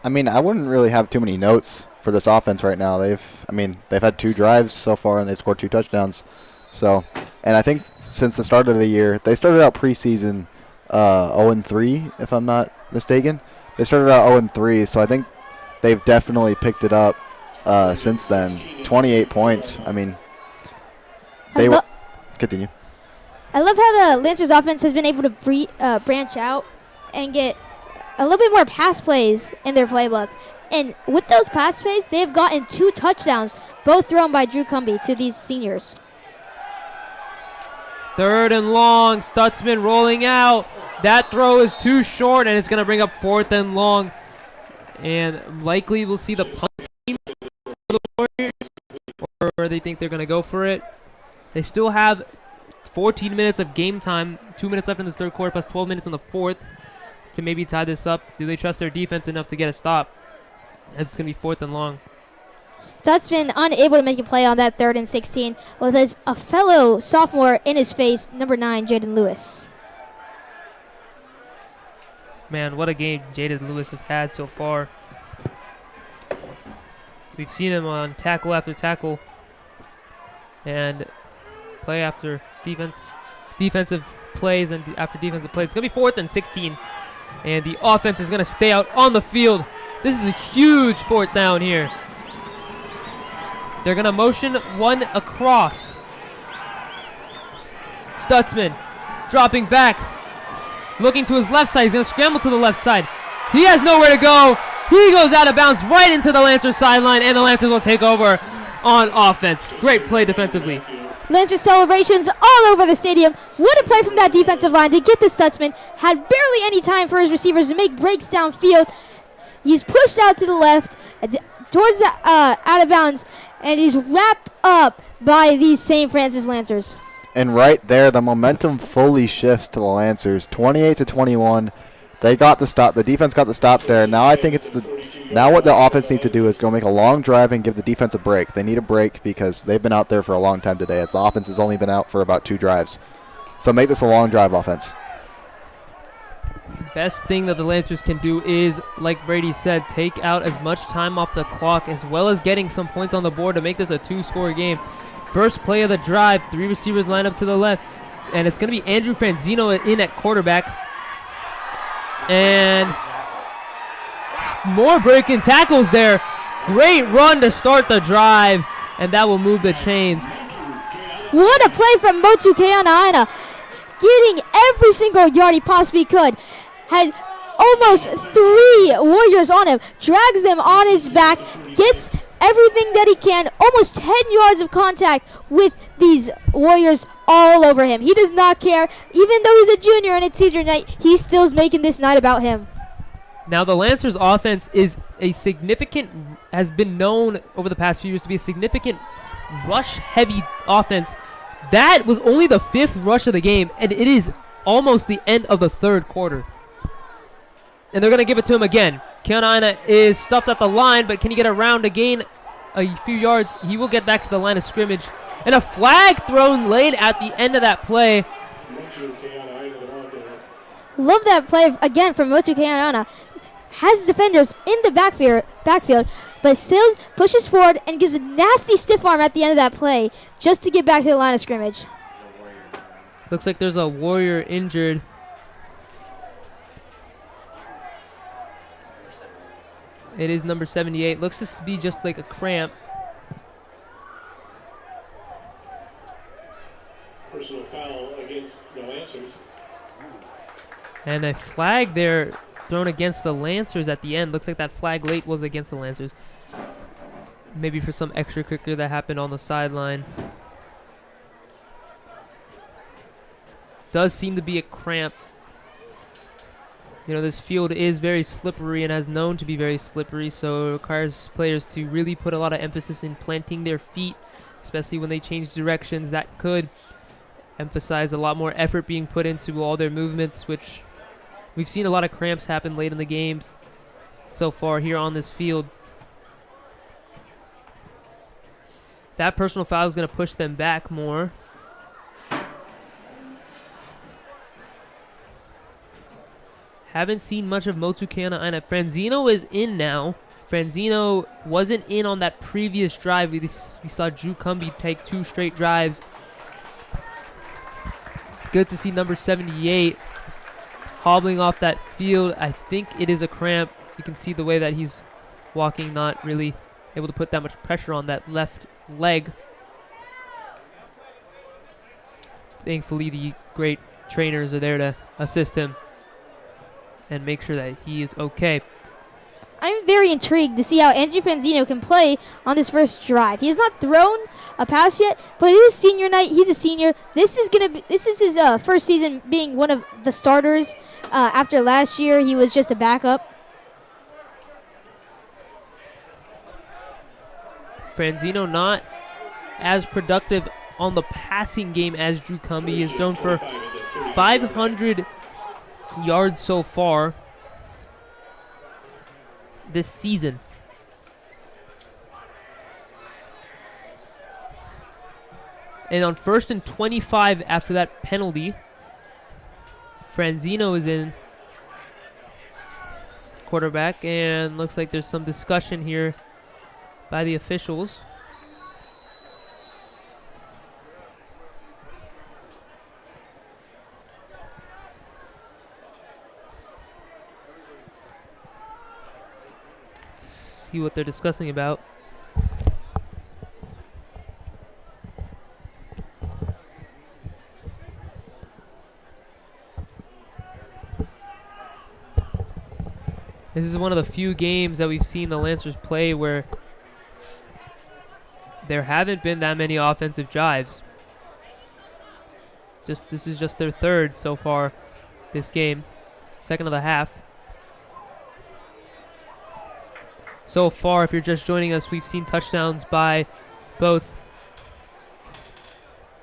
I mean, I wouldn't really have too many notes for this offense right now. They've had 2 drives so far, and they've scored 2 touchdowns. So, and I think since the start of the year, they started out preseason 0-3, if I'm not mistaken. They started out 0-3, so I think they've definitely picked it up since then. 28 points. I mean, continue. I love how the Lancers offense has been able to branch out and get a little bit more pass plays in their playbook. And with those pass plays, they've gotten 2 touchdowns, both thrown by Drew Cumby to these seniors. 3rd and long. Stutzman rolling out. That throw is too short, and it's going to bring up 4th and long. And likely we'll see the punt team for the Warriors, or they think they're going to go for it. They still have 14 minutes of game time, 2 minutes left in this 3rd quarter, plus 12 minutes in the 4th to maybe tie this up. Do they trust their defense enough to get a stop? It's going to be 4th and long. Stutzman unable to make a play on that 3rd and 16 with a fellow sophomore in his face, number 9, Jaden Lewis. Man, what a game Jaden Lewis has had so far. We've seen him on tackle after tackle and play after defensive plays and after defensive plays. It's going to be 4th and 16, and the offense is going to stay out on the field. This is a huge 4th down here. They're going to motion one across. Stutzman dropping back, looking to his left side. He's going to scramble to the left side. He has nowhere to go. He goes out of bounds right into the Lancers sideline, and the Lancers will take over on offense. Great play defensively. Lancers celebrations all over the stadium. What a play from that defensive line to get to Stutzman. Had barely any time for his receivers to make breaks downfield. He's pushed out to the left towards the out of bounds, and he's wrapped up by these St. Francis Lancers. And right there, the momentum fully shifts to the Lancers. 28-21. They got the stop. The defense got the stop there. Now I think now what the offense needs to do is go make a long drive and give the defense a break. They need a break because they've been out there for a long time today, as the offense has only been out for about 2 drives. So make this a long drive offense. Best thing that the Lancers can do is, like Brady said, take out as much time off the clock as well as getting some points on the board to make this a 2-score game. First play of the drive, 3 receivers line up to the left, and it's going to be Andrew Franzino in at quarterback. And more breaking tackles there. Great run to start the drive, and that will move the chains. What a play from Motu Keanaina, getting every single yard he possibly could. Had almost 3 Warriors on him, drags them on his back, gets everything that he can, almost 10 yards of contact with these Warriors all over him. He does not care. Even though he's a junior and it's senior night, he still's making this night about him. Now the Lancers offense is has been known over the past few years to be a significant rush-heavy offense. That was only the 5th rush of the game, and it is almost the end of the 3rd quarter. And they're going to give it to him again. Keanaina is stuffed at the line, but can he get around to gain a few yards? He will get back to the line of scrimmage. And a flag thrown late at the end of that play. Love that play again from Motu Keanaina. Has defenders in the backfield, but Sills pushes forward and gives a nasty stiff arm at the end of that play just to get back to the line of scrimmage. Looks like there's a Warrior injured. It is number 78. Looks to be just like a cramp. Personal foul against the Lancers. And a flag there thrown against the Lancers at the end. Looks like that flag late was against the Lancers. Maybe for some extracurricular that happened on the sideline. Does seem to be a cramp. You know, this field is very slippery and has known to be very slippery, so it requires players to really put a lot of emphasis in planting their feet, especially when they change directions. That could emphasize a lot more effort being put into all their movements, which we've seen a lot of cramps happen late in the games so far here on this field. That personal foul is going to push them back more. Haven't seen much of Motu Keanaina. Franzino is in now. Franzino wasn't in on that previous drive. We saw Drew Cumby take 2 straight drives. Good to see number 78 hobbling off that field. I think it is a cramp. You can see the way that he's walking, not really able to put that much pressure on that left leg. Thankfully, the great trainers are there to assist him and make sure that he is okay. I'm very intrigued to see how Andrew Fanzino can play on this first drive. He has not thrown a pass yet, but it is senior night. He's a senior. This is his first season being one of the starters. After last year, he was just a backup. Franzino not as productive on the passing game as Drew Cumby. He has thrown for 500 yards so far this season. And on 1st and 25 after that penalty, Franzino is in quarterback, and looks like there's some discussion here by the officials. Let's see what they're discussing about. This is one of the few games that we've seen the Lancers play where there haven't been that many offensive drives. This is just their third so far this game, second of the half. So far, if you're just joining us, we've seen touchdowns by both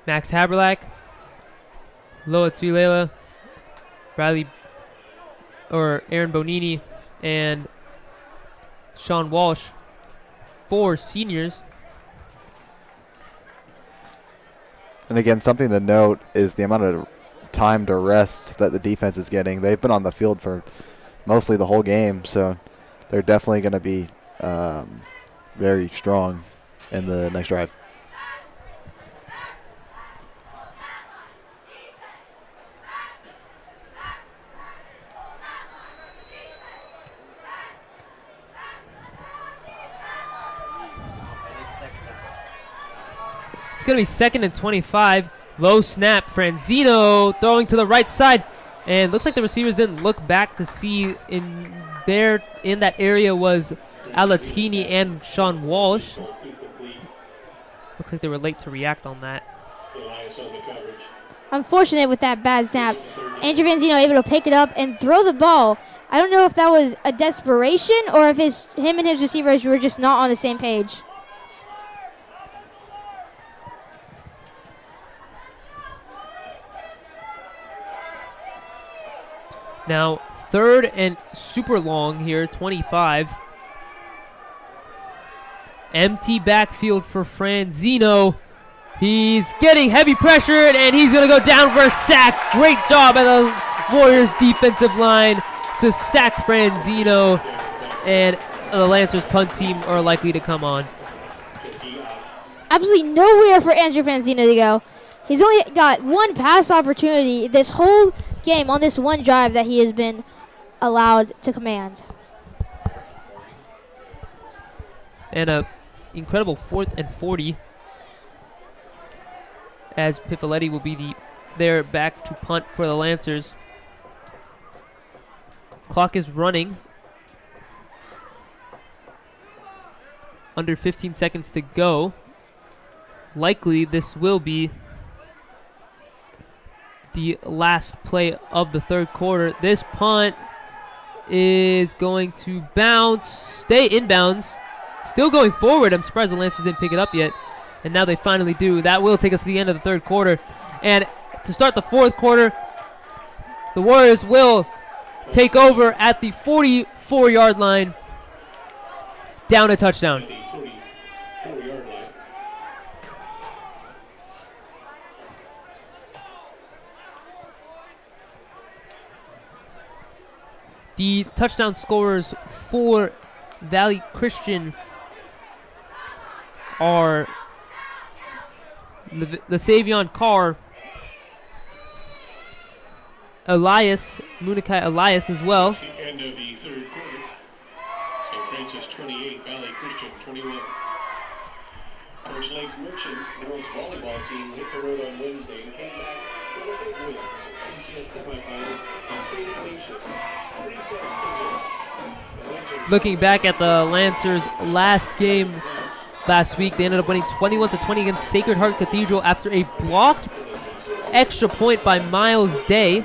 Max Haberlack, Loa Tuilela, Aaron Bonini, and Sean Walsh, 4 seniors. And again, something to note is the amount of time to rest that the defense is getting. They've been on the field for mostly the whole game, so they're definitely going to be very strong in the next drive. It's going to be 2nd and 25. Low snap. Franzino throwing to the right side. And looks like the receivers didn't look back to see in that area was Alatini and Sean Walsh. Looks like they were late to react on that. Unfortunate with that bad snap. Andrew Vanzino able to pick it up and throw the ball. I don't know if that was a desperation or if him and his receivers were just not on the same page. Now, 3rd and super long here, 25. Empty backfield for Franzino. He's getting heavy pressured, and he's going to go down for a sack. Great job by the Warriors defensive line to sack Franzino, and the Lancers punt team are likely to come on. Absolutely nowhere for Andrew Franzino to go. He's only got one pass opportunity this whole game on this one drive that he has been allowed to command. And a incredible 4th and 40 as Pifoletti will be there back to punt for the Lancers. Clock is running. Under 15 seconds to go. Likely this will be the last play of the 3rd quarter. This punt is going to bounce, stay inbounds, still going forward. I'm surprised the Lancers didn't pick it up yet, and now they finally do. That will take us to the end of the 3rd quarter. And to start the 4th quarter, the Warriors will take over at the 44-yard line, down a touchdown. The touchdown scorers for Valley Christian are LeSavion Carr, Munikai Elias as well. End of the 3rd quarter. St. Francis 28, Valley Christian 21. Coach Lake Merchant, girls volleyball team, hit the road on Wednesday and came back with a big win. CCS semifinals in St. Ignatius. 3 sets to 0. Looking back at the Lancers' last game last week, they ended up winning 21-20 against Sacred Heart Cathedral after a blocked extra point by Miles Day.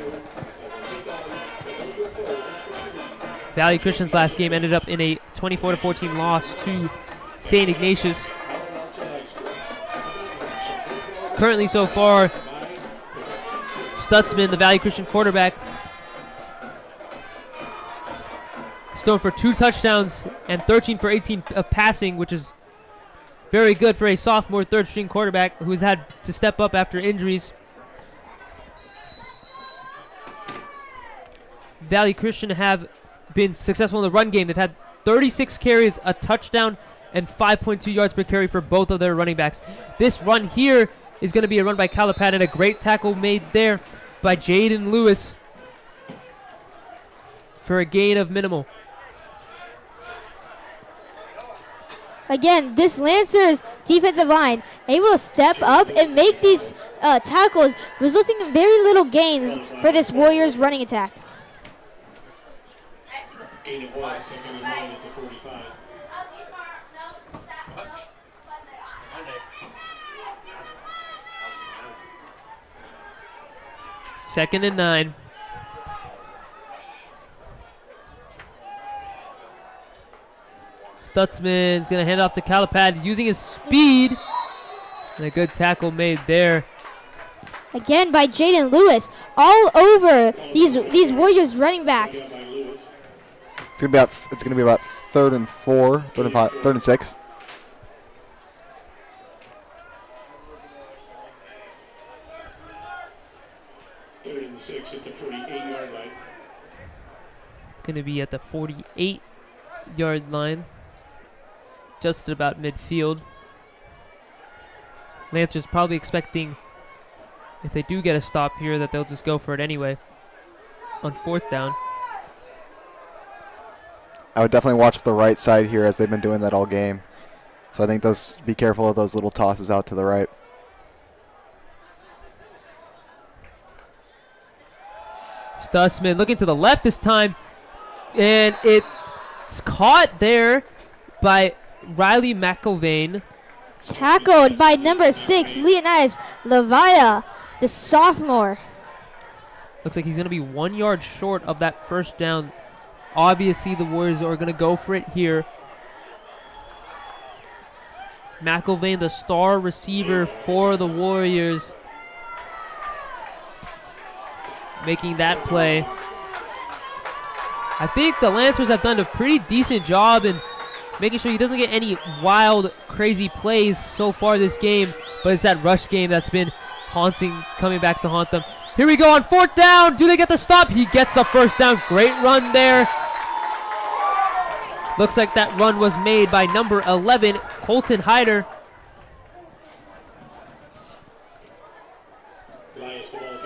Valley Christian's last game ended up in a 24-14 loss to St. Ignatius. Currently so far, Stutzman, the Valley Christian quarterback, is thrown for 2 touchdowns and 13 for 18 of passing, which is very good for a sophomore third-string quarterback who's had to step up after injuries. Valley Christian have been successful in the run game. They've had 36 carries, a touchdown, and 5.2 yards per carry for both of their running backs. This run here is going to be a run by Calapan, and a great tackle made there by Jaden Lewis for a gain of minimal. Again, this Lancers defensive line able to step up and make these tackles, resulting in very little gains for this Warriors running attack. Gain of 1, second and 9 at the 45. Second and 9. Stutzman's going to hand off to Calipad using his speed. And a good tackle made there. Again by Jaden Lewis, all over these Warriors running backs. It's gonna be about 3rd and 4, 3rd and 5, 3rd and 6. Third and 6 at the 48-yard line. It's going to be at the 48-yard line. Just about midfield. Lancers probably expecting, if they do get a stop here, that they'll just go for it anyway on 4th down. I would definitely watch the right side here, as they've been doing that all game. So I think be careful of those little tosses out to the right. Stutzman looking to the left this time, and it's caught there by Riley McIlvain. Tackled by number 6, Leonidas Levia, the sophomore. Looks like he's going to be 1 yard short of that first down. Obviously, the Warriors are going to go for it here. McIlvain, the star receiver for the Warriors, making that play. I think the Lancers have done a pretty decent job in making sure he doesn't get any wild, crazy plays so far this game, but it's that rush game that's been coming back to haunt them. Here we go on 4th down. Do they get the stop? He gets the first down. Great run there. Looks like that run was made by number 11, Colton Hyder.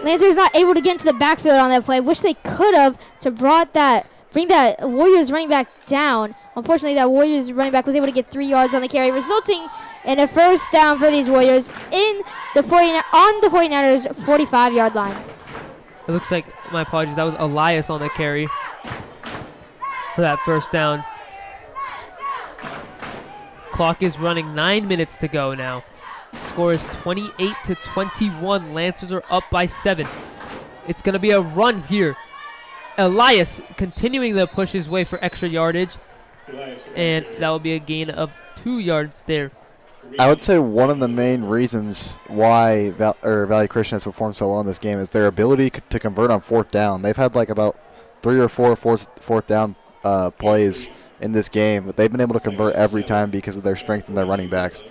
Lancers not able to get into the backfield on that play. Wish they could have to bring that Warriors running back down. Unfortunately, that Warriors running back was able to get 3 yards on the carry, resulting in a first down for these Warriors on the 49ers 45-yard line. It looks like, my apologies, that was Elias on the carry for that first down. Clock is running, 9 minutes to go now. Score is 28-21. Lancers are up by 7. It's going to be a run here. Elias continuing to push his way for extra yardage. And that will be a gain of 2 yards there. I would say one of the main reasons why Valley Christian has performed so well in this game is their ability to convert on 4th down. They've had like about 3 or 4 fourth down plays in this game, but they've been able to convert every time because of their strength in their running backs.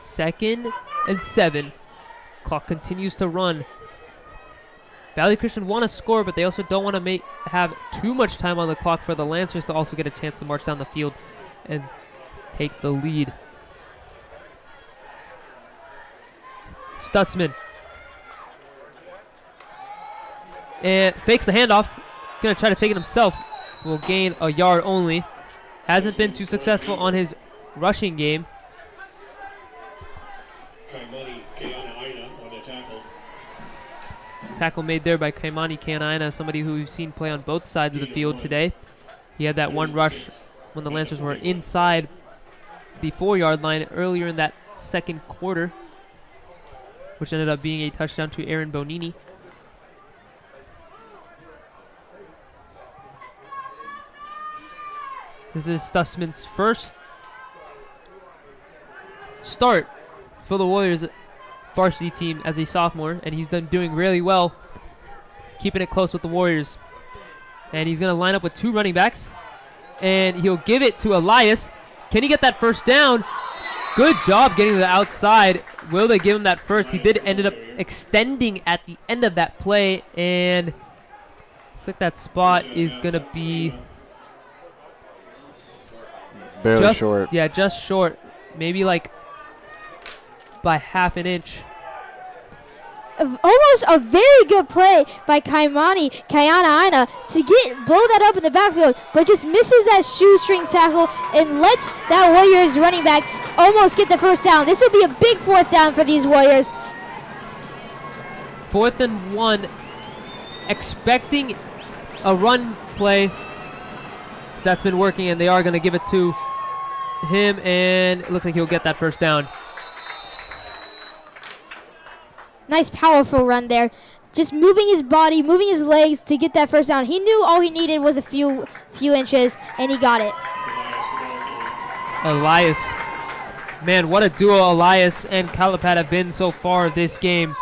Second and 7. Clock continues to run. Valley Christian want to score, but they also don't want to have too much time on the clock for the Lancers to also get a chance to march down the field and take the lead. Stutzman. And fakes the handoff. Going to try to take it himself. Will gain a yard only. Hasn't been too successful on his rushing game. Kaimani Keana Aina on the tackle. tackle made there by Kaimani Kanaina, somebody who we've seen play on both sides of the field today. He had that one rush when the Lancers were inside the 4-yard line earlier in that second quarter, which ended up being a touchdown to Aaron Bonini. This is Stutzman's first start for the Warriors varsity team as a sophomore, and he's doing really well, keeping it close with the Warriors. And he's going to line up with 2 running backs, and he'll give it to Elias. Can he get that first down? Good job getting to the outside. Will they give him that first? He did ended up extending at the end of that play, and looks like that spot is going to be barely short. Yeah, just short. Maybe like by half an inch. Almost a very good play by Kaimani Kayana to blow that up in the backfield, but just misses that shoestring tackle and lets that Warriors running back almost get the first down. This will be a big 4th down for these Warriors. 4th and 1, expecting a run play. So that's been working, and they are going to give it to him, and it looks like he'll get that first down. Nice powerful run there. Just moving his body, moving his legs to get that first down. He knew all he needed was a few inches, and he got it. Elias. Man, what a duo Elias and Calipad have been so far this game.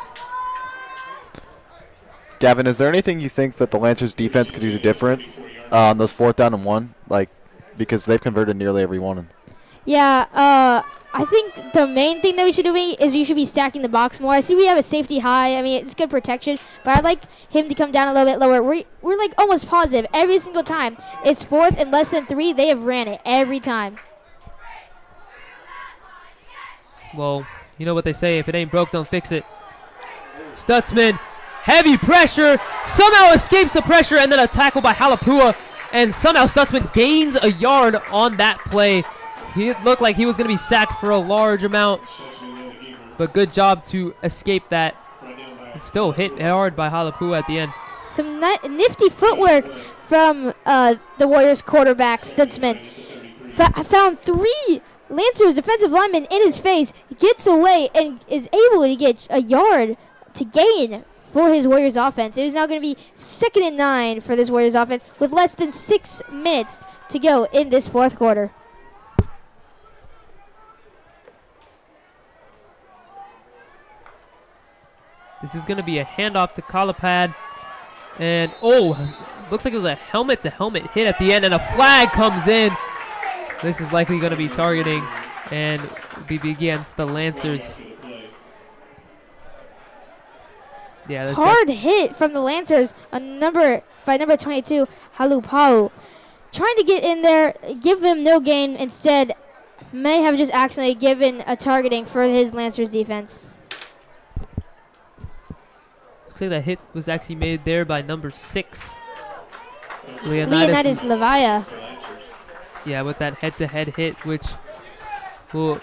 Gavin, is there anything you think that the Lancers defense could do different on those 4th down and 1? Like, because they've converted nearly every one. Yeah, I think the main thing that we should do is we should be stacking the box more. I see we have a safety high. I mean, it's good protection, but I'd like him to come down a little bit lower. We're like almost positive every single time. It's 4th and less than 3. They have ran it every time. Well, you know what they say, if it ain't broke, don't fix it. Stutzman, heavy pressure, somehow escapes the pressure, and then a tackle by Halapua, and somehow Stutzman gains a yard on that play. He looked like he was going to be sacked for a large amount, but good job to escape that. It's still hit hard by Halapua at the end. Some nifty footwork from the Warriors quarterback, Stutzman. Found 3 Lancers defensive linemen in his face, gets away, and is able to get a yard to gain for his Warriors offense. It is now going to be 2nd and 9 for this Warriors offense with less than 6 minutes to go in this 4th quarter. This is going to be a handoff to Calipad. And, looks like it was a helmet-to-helmet hit at the end, and a flag comes in. This is likely going to be targeting and be against the Lancers. Yeah, hard hit from the Lancers by number 22, Halupau. Trying to get in there, give them no gain. Instead, may have just accidentally given a targeting for his Lancers defense. Looks like that hit was actually made there by number 6. Leonidas Levaya. Yeah, with that head-to-head hit, which will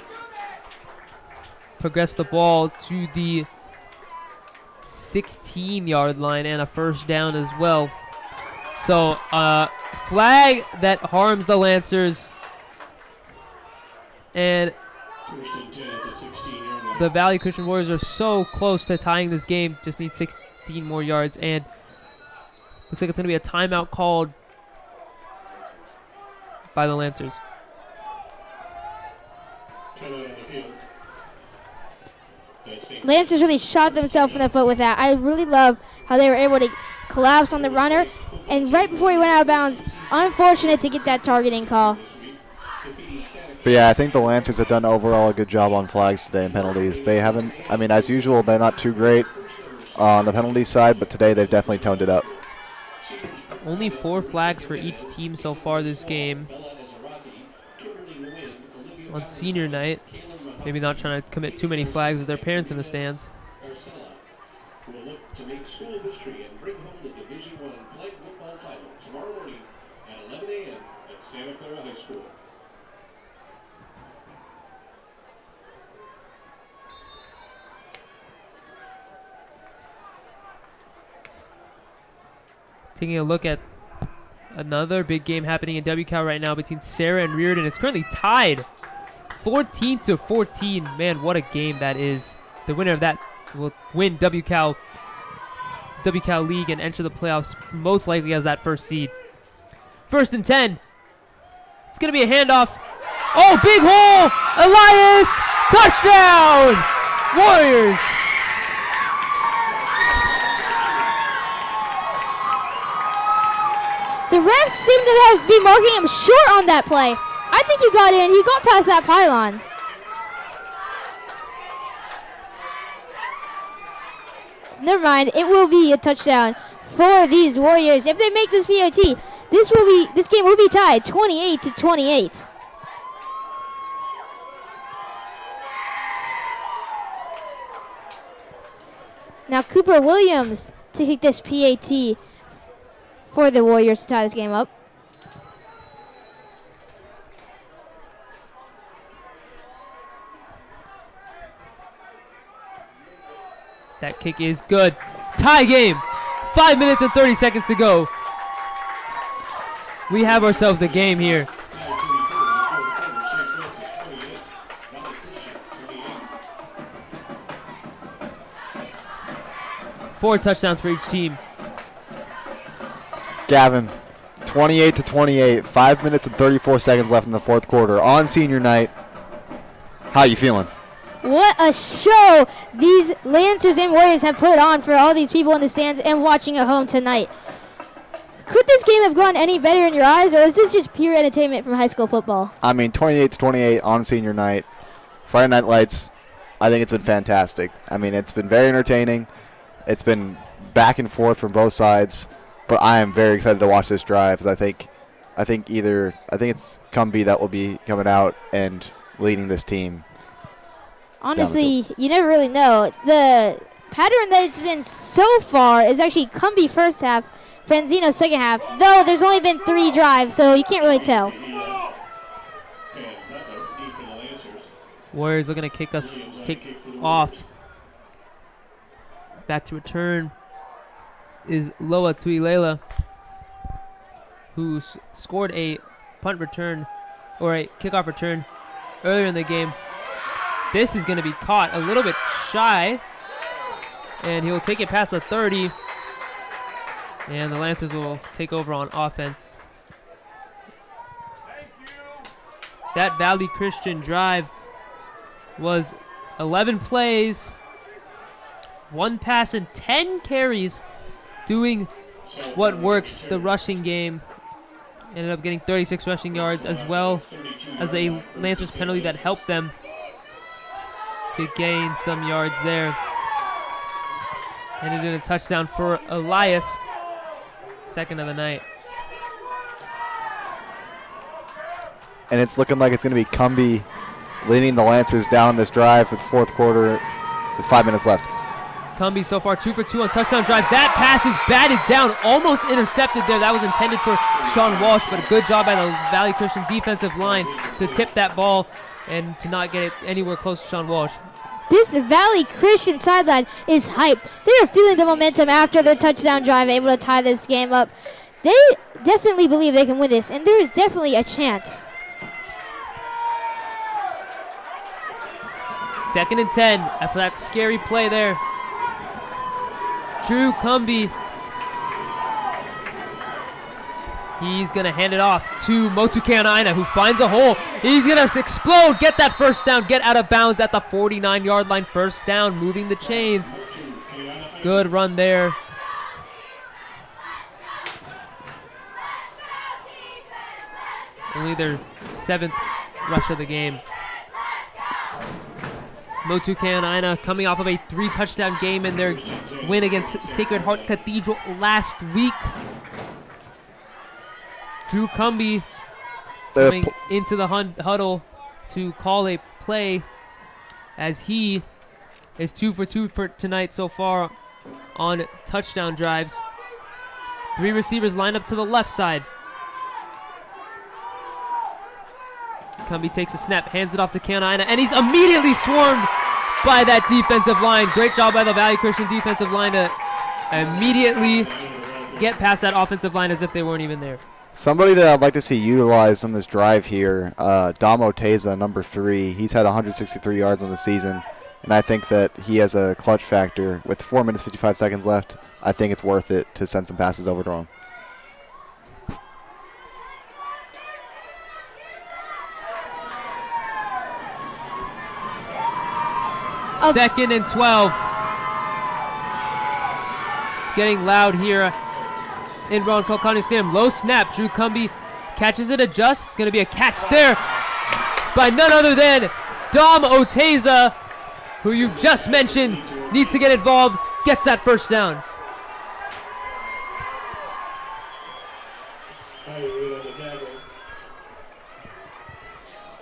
progress the ball to the 16-yard line and a first down as well. So, flag that harms the Lancers. And the Valley Christian Warriors are so close to tying this game. Just need 16 more yards. And looks like it's going to be a timeout called by the Lancers. Lancers really shot themselves in the foot with that. I really love how they were able to collapse on the runner, and right before he went out of bounds, unfortunate to get that targeting call. But yeah, I think the Lancers have done overall a good job on flags today and penalties. They haven't, I mean, as usual, they're not too great on the penalty side, but today they've definitely toned it up. Only 4 flags for each team so far this game. On senior night, maybe not trying to commit too many flags with their parents in the stands. Will look to make school history and bring home the Division I flag football title tomorrow morning at 11 a.m. at Santa Clara High School. Taking a look at another big game happening in WCal right now between Sarah and Reardon. It's currently tied 14-14. Man, what a game that is. The winner of that will win WCal League and enter the playoffs most likely as that first seed. 1st and 10. It's going to be a handoff. Oh, big hole! Elias! Touchdown! Warriors! The refs seem to be marking him short on that play. I think he got in. He got past that pylon. Never mind. It will be a touchdown for these Warriors. If they make this POT, this game will be tied 28-28. Now Cooper Williams to kick this PAT for the Warriors to tie this game up. That kick is good. Tie game. 5 minutes and 30 seconds to go. We have ourselves a game here. Four touchdowns for each team. Gavin, 28-28, 5 minutes and 34 seconds left in the fourth quarter on senior night. How you feeling? What a show these Lancers and Warriors have put on for all these people in the stands and watching at home tonight. Could this game have gone any better in your eyes, or is this just pure entertainment from high school football? I mean, 28-28 on senior night. Friday Night Lights, I think it's been fantastic. I mean, it's been very entertaining. It's been back and forth from both sides, but I am very excited to watch this drive because I think it's Cumbie that will be coming out and leading this team. Honestly, you never really know. The pattern that it's been so far is actually Cumbie first half, Franzino second half, though there's only been 3 drives, so you can't really tell. Warriors looking to kick off. Back to return is Loa Tuilela, who scored a punt return or a kickoff return earlier in the game. This is going to be caught a little bit shy, and he will take it past the 30, and the Lancers will take over on offense. That Valley Christian drive was 11 plays, 1 pass, and 10 carries, doing what works, the rushing game. Ended up getting 36 rushing yards, as well as a Lancers penalty that helped them to gain some yards there. Ended in a touchdown for Elias, second of the night. And it's looking like it's going to be Cumbie leading the Lancers down this drive for the fourth quarter with 5 minutes left. Cumbie so far 2 for 2 on touchdown drives. That pass is batted down, almost intercepted there. That was intended for Sean Walsh, but a good job by the Valley Christian defensive line to tip that ball and to not get it anywhere close to Sean Walsh. This Valley Christian sideline is hyped. They are feeling the momentum after their touchdown drive, able to tie this game up. They definitely believe they can win this, and there is definitely a chance. 2nd and 10 after that scary play there. Drew Cumbie. He's going to hand it off to Motu Keanaina, who finds a hole. He's going to explode, get that first down, get out of bounds at the 49-yard line. First down, moving the chains. Good run there. Only their 7th rush of the game. Motu Keanaina coming off of a 3-touchdown game in their win against Sacred Heart Cathedral last week. Drew Cumbie coming into the huddle to call a play, as he is 2 for 2 for tonight so far on touchdown drives. 3 receivers lined up to the left side. Cumbie takes a snap, hands it off to Keanaina, and he's immediately swarmed by that defensive line. Great job by the Valley Christian defensive line to immediately get past that offensive line as if they weren't even there. Somebody that I'd like to see utilized on this drive here, Damo Teza, number 3. He's had 163 yards on the season, and I think that he has a clutch factor. With 4 minutes, 55 seconds left, I think it's worth it to send some passes over to him. Second and 12. It's getting loud here in Rowan County Stadium. Low snap. Drew Cumby catches it, adjusts. It's going to be a catch there by none other than Dom Oteza, who you've just mentioned needs to get involved, gets that first down.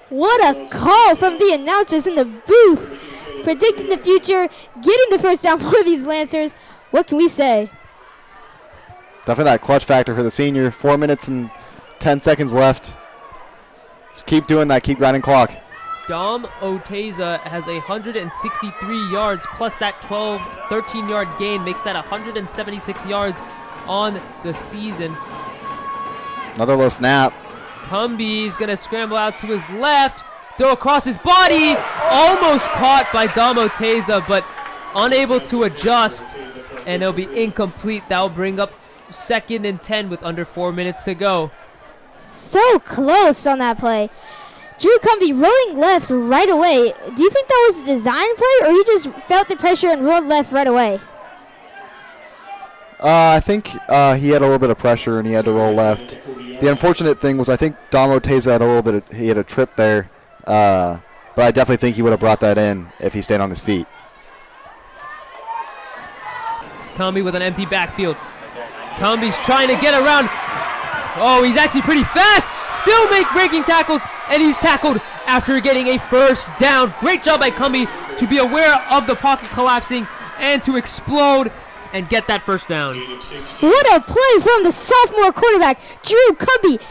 What a call from the announcers in the booth. Predicting the future, getting the first down for these Lancers. What can we say? Definitely that clutch factor for the senior. 4 minutes and 10 seconds left. Just keep doing that. Keep grinding clock. Dom Oteza has 163 yards plus that 13-yard gain. Makes that 176 yards on the season. Another low snap. Cumby's going to scramble out to his left. Throw across his body. Almost caught by Dom Oteza, but unable to adjust. And it'll be incomplete. That'll bring up 2nd and 10 with under 4 minutes to go. So close on that play. Drew Cumby rolling left right away. Do you think that was a design play, or he just felt the pressure and rolled left right away? I think he had a little bit of pressure and he had to roll left. The unfortunate thing was I think Dom Oteza had a little bit he had a trip there, but I definitely think he would have brought that in if he stayed on his feet. Cumby with an empty backfield. Cumby's trying to get around. Oh, he's actually pretty fast. Still breaking tackles, and he's tackled after getting a first down. Great job by Cumby to be aware of the pocket collapsing and to explode and get that first down. What a play from the sophomore quarterback. Drew Cumby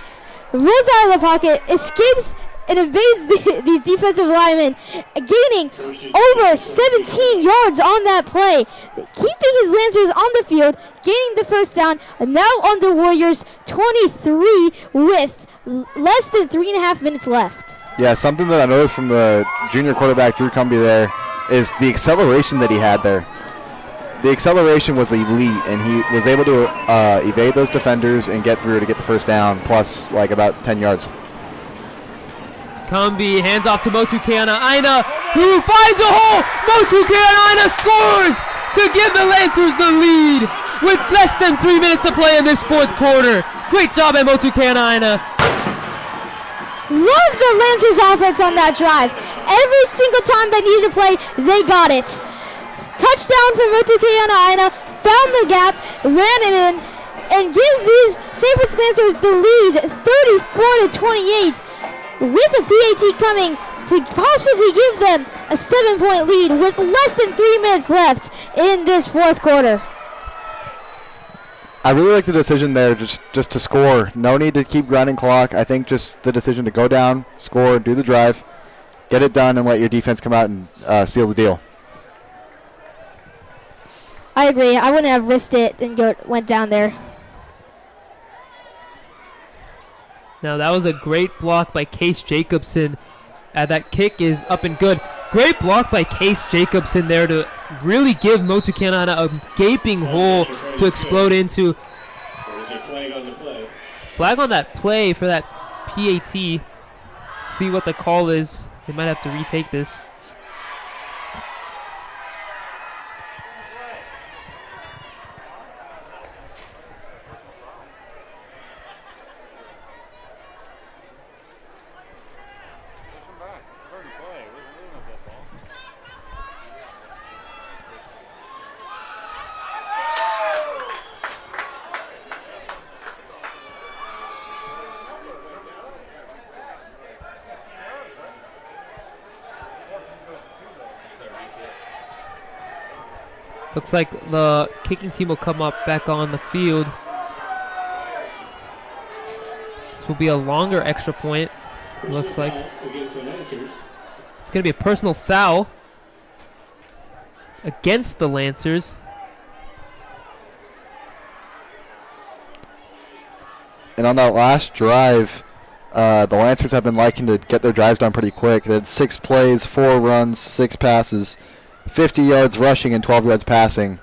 rolls out of the pocket, escapes and evades these defensive linemen, gaining over 17 yards on that play, keeping his Lancers on the field, gaining the first down, and now on the Warriors 23 with less than 3.5 minutes left. Yeah, something that I noticed from the junior quarterback, Drew Cumby, there is the acceleration that he had there. The acceleration was elite, and he was able to evade those defenders and get through to get the first down, plus like about 10 yards. Cumby hands off to Motu Keanaina, who finds a hole. Motu Keanaina scores to give the Lancers the lead with less than 3 minutes to play in this fourth quarter. Great job by Motu Keanaina. Love the Lancers offense on that drive. Every single time they needed to play, they got it. Touchdown from Motu Keanaina, found the gap, ran it in, and gives these St. Francis Lancers the lead 34-28. With a PAT coming to possibly give them a 7-point lead with less than 3 minutes left in this fourth quarter. I really like the decision there just to score. No need to keep grinding clock. I think just the decision to go down, score, do the drive, get it done, and let your defense come out and seal the deal. I agree. I wouldn't have risked it and went down there. Now that was a great block by Case Jacobson. That kick is up and good. Great block by Case Jacobson there to really give Motu Keanaina a gaping hole to explode into. Flag on that play for that PAT. See what the call is. They might have to retake this. Looks like the kicking team will come up back on the field. This will be a longer extra point, it looks like. It's going to be a personal foul against the Lancers. And on that last drive, the Lancers have been liking to get their drives done pretty quick. They had 6 plays, 4 runs, 6 passes, 50 yards rushing and 12 yards passing.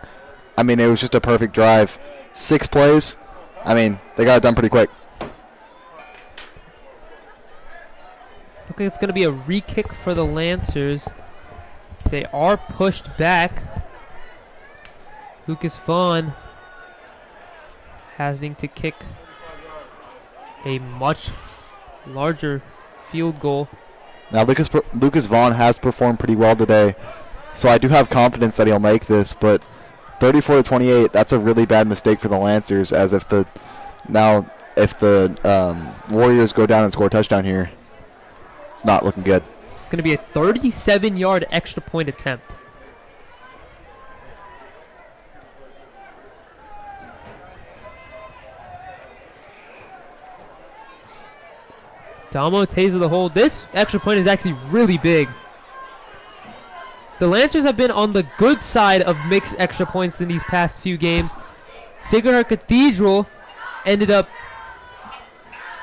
I mean, it was just a perfect drive. 6 plays. I mean, they got it done pretty quick. Looks like it's going to be a re-kick for the Lancers. They are pushed back. Lucas Vaughn having to kick a much larger field goal. Now, Lucas Vaughn has performed pretty well today, so I do have confidence that he'll make this, but 34-28, that's a really bad mistake for the Lancers, as if the Warriors go down and score a touchdown here, it's not looking good. It's going to be a 37-yard extra point attempt. Damo taser the hold. This extra point is actually really big. The Lancers have been on the good side of mixed extra points in these past few games. Sacred Heart Cathedral ended up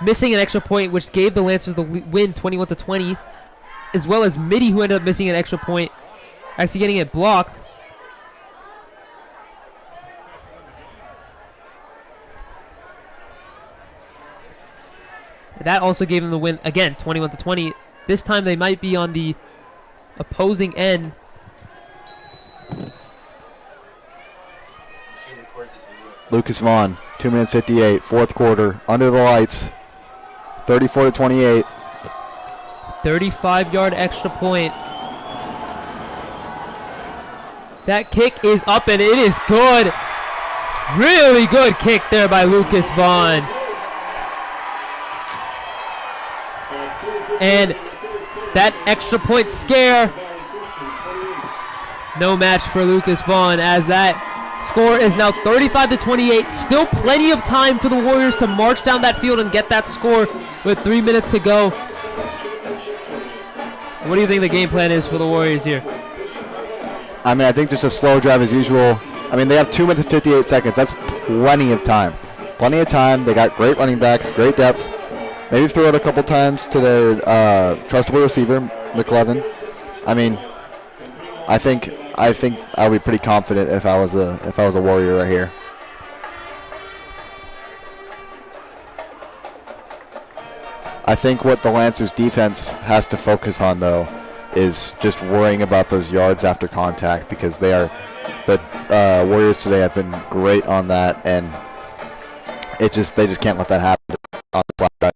missing an extra point, which gave the Lancers the win 21-20, as well as Midi, who ended up missing an extra point, actually getting it blocked. That also gave them the win, again, 21-20. This time they might be on the opposing end. Lucas Vaughn, 2 minutes 58, fourth quarter, under the lights, 34-28. 35-yard extra point. That kick is up and it is good. Really good kick there by Lucas Vaughn. And that extra point scare, no match for Lucas Vaughn, as that score is now 35-28. Still plenty of time for the Warriors to march down that field and get that score with 3 minutes to go. What do you think the game plan is for the Warriors here? I mean, I think just a slow drive as usual. I mean, they have 2 minutes and 58 seconds. That's plenty of time. Plenty of time. They got great running backs, great depth. Maybe throw it a couple times to their trustable receiver, McLevin. I mean, I think I'll be pretty confident if I was a Warrior right here. I think what the Lancers defense has to focus on, though, is just worrying about those yards after contact, because the Warriors today have been great on that, and they just can't let that happen on the flat drive.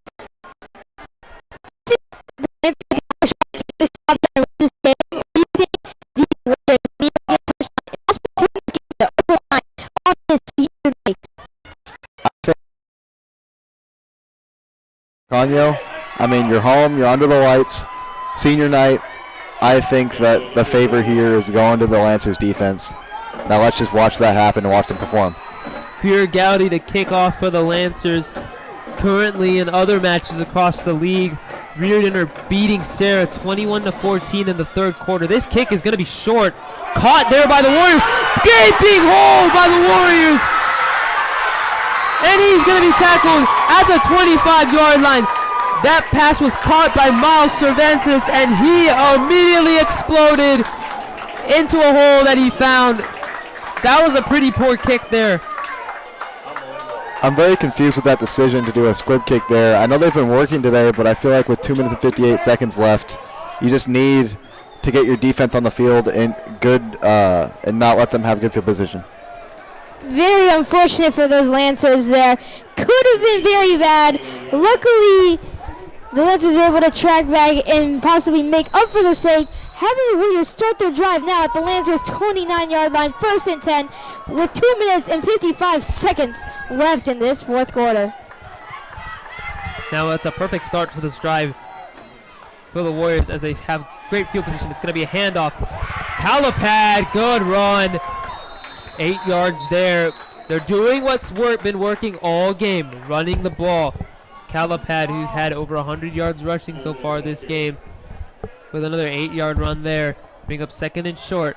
Conyo, I mean, you're home, you're under the lights, senior night. I think that the favor here is going to the Lancers defense. Now let's just watch that happen and watch them perform. Pierre Gowdy to kick off for the Lancers. Currently in other matches across the league, Reardon are beating Sarah 21-14 in the third quarter. This kick is going to be short. Caught there by the Warriors. Gaping hole by the Warriors. And he's going to be tackled at the 25-yard line. That pass was caught by Miles Cervantes, and he immediately exploded into a hole that he found. That was a pretty poor kick there. I'm very confused with that decision to do a squib kick there. I know they've been working today, but I feel like with 2 minutes and 58 seconds left, you just need to get your defense on the field and and not let them have good field position. Very unfortunate for those Lancers there. Could have been very bad. Luckily, the Lancers were able to track back and possibly make up for their mistake, having the Warriors start their drive now at the Lancers' 29-yard line, 1st and 10, with 2 minutes and 55 seconds left in this fourth quarter. Now it's a perfect start to this drive for the Warriors as they have great field position. It's going to be a handoff. Calipad, good run. 8 yards there. They're doing what's been working all game, running the ball. Calipad, who's had over 100 yards rushing so far this game, with another 8-yard run there. Bring up 2nd and short.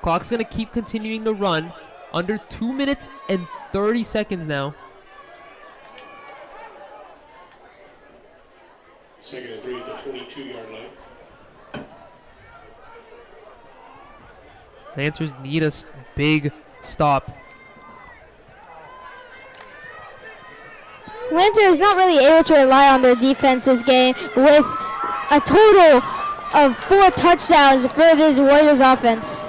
Clock's going to keep continuing to run. Under 2 minutes and 30 seconds now. Lancers need a big stop. Lancer is not really able to rely on their defense this game with a total of 4 touchdowns for this Warriors offense.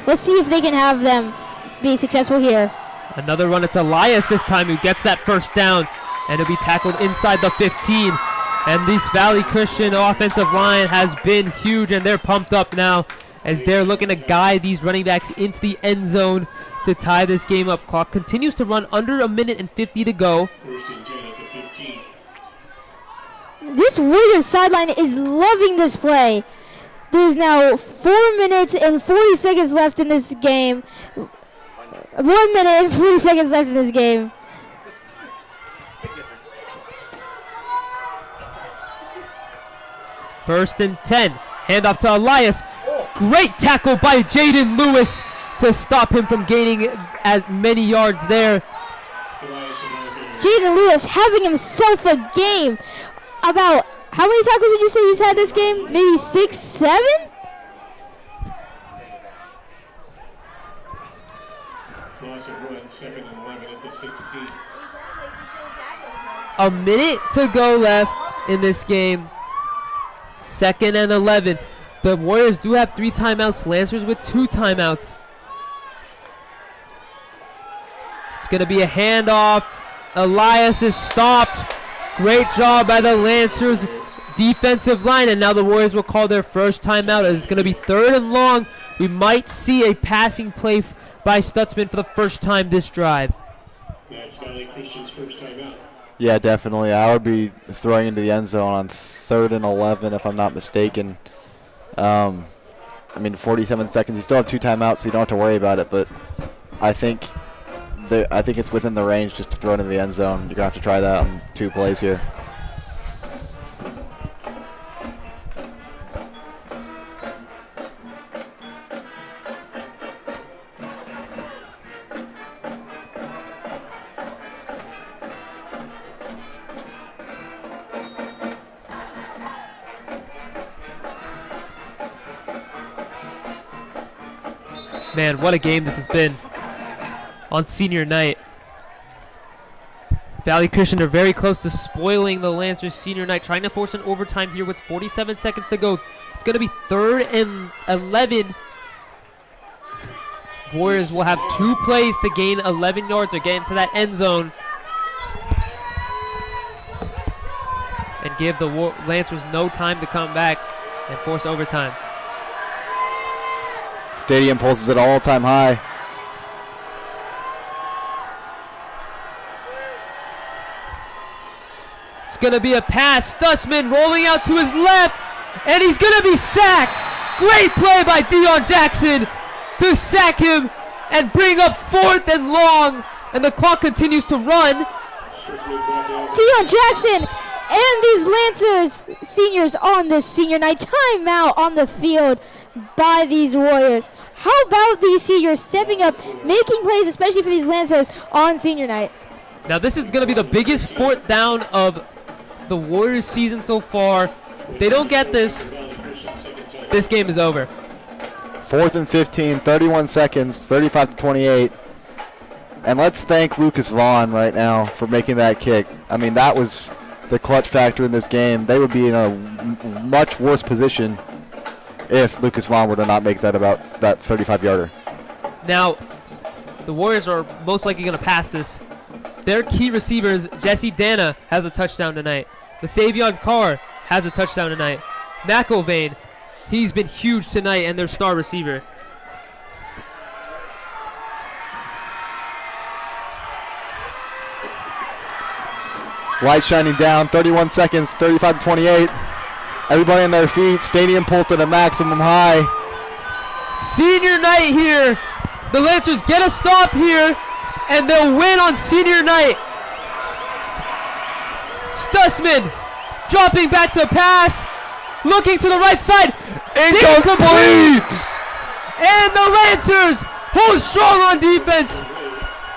Let's see if they can have them be successful here. Another run. It's Elias this time who gets that first down, and it'll be tackled inside the 15. And this Valley Christian offensive line has been huge, and they're pumped up now as they're looking to guide these running backs into the end zone to tie this game up. Clock continues to run under 1:50 to go. First and 10 at the 15. This Warriors sideline is loving this play. There's now 4 minutes and 40 seconds left in this game. 1 minute and 40 seconds left in this game. First and 10. Handoff to Elias. Great tackle by Jaden Lewis to stop him from gaining as many yards there. Jaden Lewis having himself a game. About how many tackles would you say he's had this game? Maybe 6, 7? Loss of 1, 2nd and 11 at the 16. A minute to go left in this game. 2nd and 11. The Warriors do have 3 timeouts. Lancers with 2 timeouts. It's going to be a handoff. Elias is stopped. Great job by the Lancers defensive line. And now the Warriors will call their first timeout as it's going to be 3rd and long. We might see a passing play by Stutzman for the first time this drive. That's Valley Christian's first timeout. Yeah, definitely. I would be throwing into the end zone on 3rd and 11 if I'm not mistaken. 47 seconds. You still have 2 timeouts, so you don't have to worry about it. But I think it's within the range just to throw it into the end zone. You're gonna have to try that on 2 plays here. Man, what a game this has been on senior night. Valley Christian are very close to spoiling the Lancers senior night, trying to force an overtime here with 47 seconds to go. It's going to be 3rd and 11. Warriors will have 2 plays to gain 11 yards or get into that end zone and give the Lancers no time to come back and force overtime. Stadium pulses at all-time high. It's going to be a pass. Stutzman rolling out to his left, and he's going to be sacked. Great play by Deion Jackson to sack him and bring up 4th and long, and the clock continues to run. Deion Jackson and these Lancers seniors on this senior night. Timeout on the field by these Warriors. How about these seniors stepping up, making plays, especially for these Lancers on senior night? Now this is going to be the biggest 4th down of the Warriors season so far. If they don't get this, this game is over. 4th and 15, 31 seconds, 35-28. And let's thank Lucas Vaughn right now for making that kick. I mean, that was the clutch factor in this game. They would be in a much worse position if Lucas Vaughn were to not make that 35-yarder. Now, the Warriors are most likely going to pass this. Their key receivers, Jesse Dana, has a touchdown tonight. The Savion Carr has a touchdown tonight. McIlvain, he's been huge tonight, and their star receiver. Light shining down, 31 seconds, 35-28. Everybody on their feet, stadium pulled to the maximum high. Senior night here. The Lancers get a stop here, and they'll win on senior night. Stutzman dropping back to pass, looking to the right side. Incomplete! And the Lancers hold strong on defense,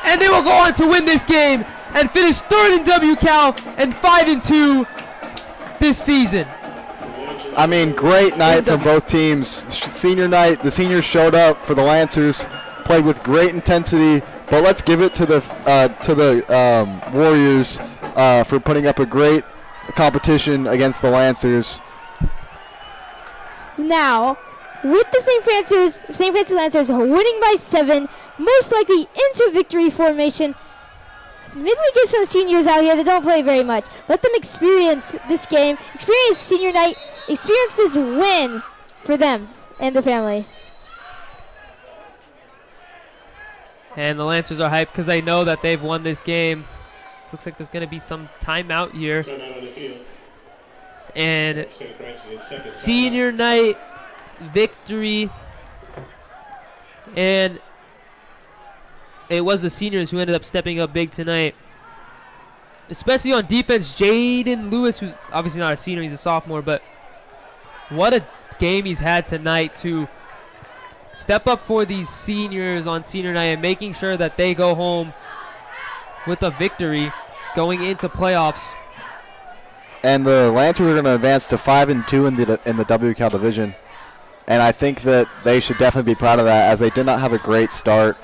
and they will go on to win this game and finish 3rd in WCal and 5-2 this season. The Lancers I mean, great night from both teams. Senior night, the seniors showed up for the Lancers, played with great intensity. But let's give it to the Warriors for putting up a great competition against the Lancers. Now, with the St. Francis Lancers winning by 7, most likely into victory formation. Maybe we get some seniors out here that don't play very much. Let them experience this game, experience senior night, experience this win for them and the family. And the Lancers are hyped because they know that they've won this game. It looks like there's going to be some timeout here. And senior night victory. And it was the seniors who ended up stepping up big tonight. Especially on defense, Jaden Lewis, who's obviously not a senior, he's a sophomore, but what a game he's had tonight to step up for these seniors on senior night and making sure that they go home with a victory going into playoffs. And the Lancers are going to advance to 5-2 in the WCAL division. And I think that they should definitely be proud of that, as they did not have a great start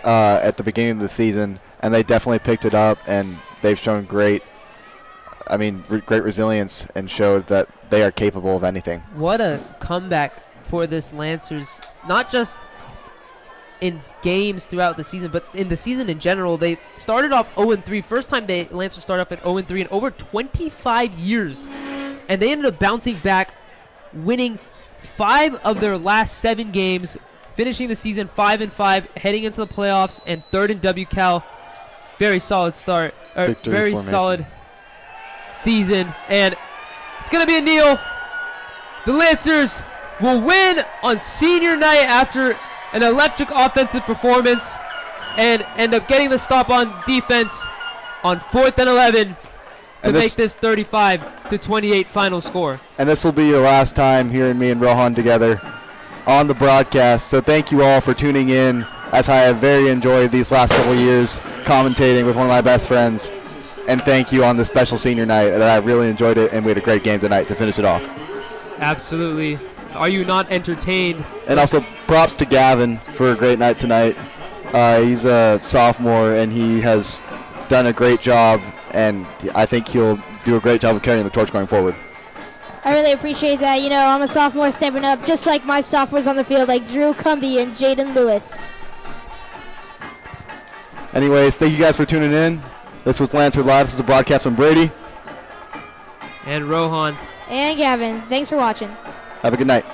at the beginning of the season, and they definitely picked it up, and they've shown great resilience and showed that they are capable of anything. What a comeback for this Lancers, not just in games throughout the season, but in the season in general. They started off 0-3. First time Lancers started off at 0-3 in over 25 years. And they ended up bouncing back, winning 5 of their last 7 games, finishing the season 5-5, heading into the playoffs, and 3rd in WCAL. Very solid start. Very solid season. And it's going to be a kneel. The Lancers will win on senior night after an electric offensive performance and end up getting the stop on defense on 4th and 11 to make this 35-28 final score. And this will be your last time hearing me and Rohan together on the broadcast. So thank you all for tuning in, as I have very enjoyed these last couple of years commentating with one of my best friends. And thank you on this special senior night. And I really enjoyed it, and we had a great game tonight to finish it off. Absolutely. Are you not entertained? And also props to Gavin for a great night tonight. He's a sophomore, and he has done a great job, and I think he'll do a great job of carrying the torch going forward. I really appreciate that. You know, I'm a sophomore stepping up, just like my sophomores on the field, like Drew Cumby and Jaden Lewis. Anyways, thank you guys for tuning in. This was Lancer Live. This is a broadcast from Brady. And Rohan. And Gavin. Thanks for watching. Have a good night.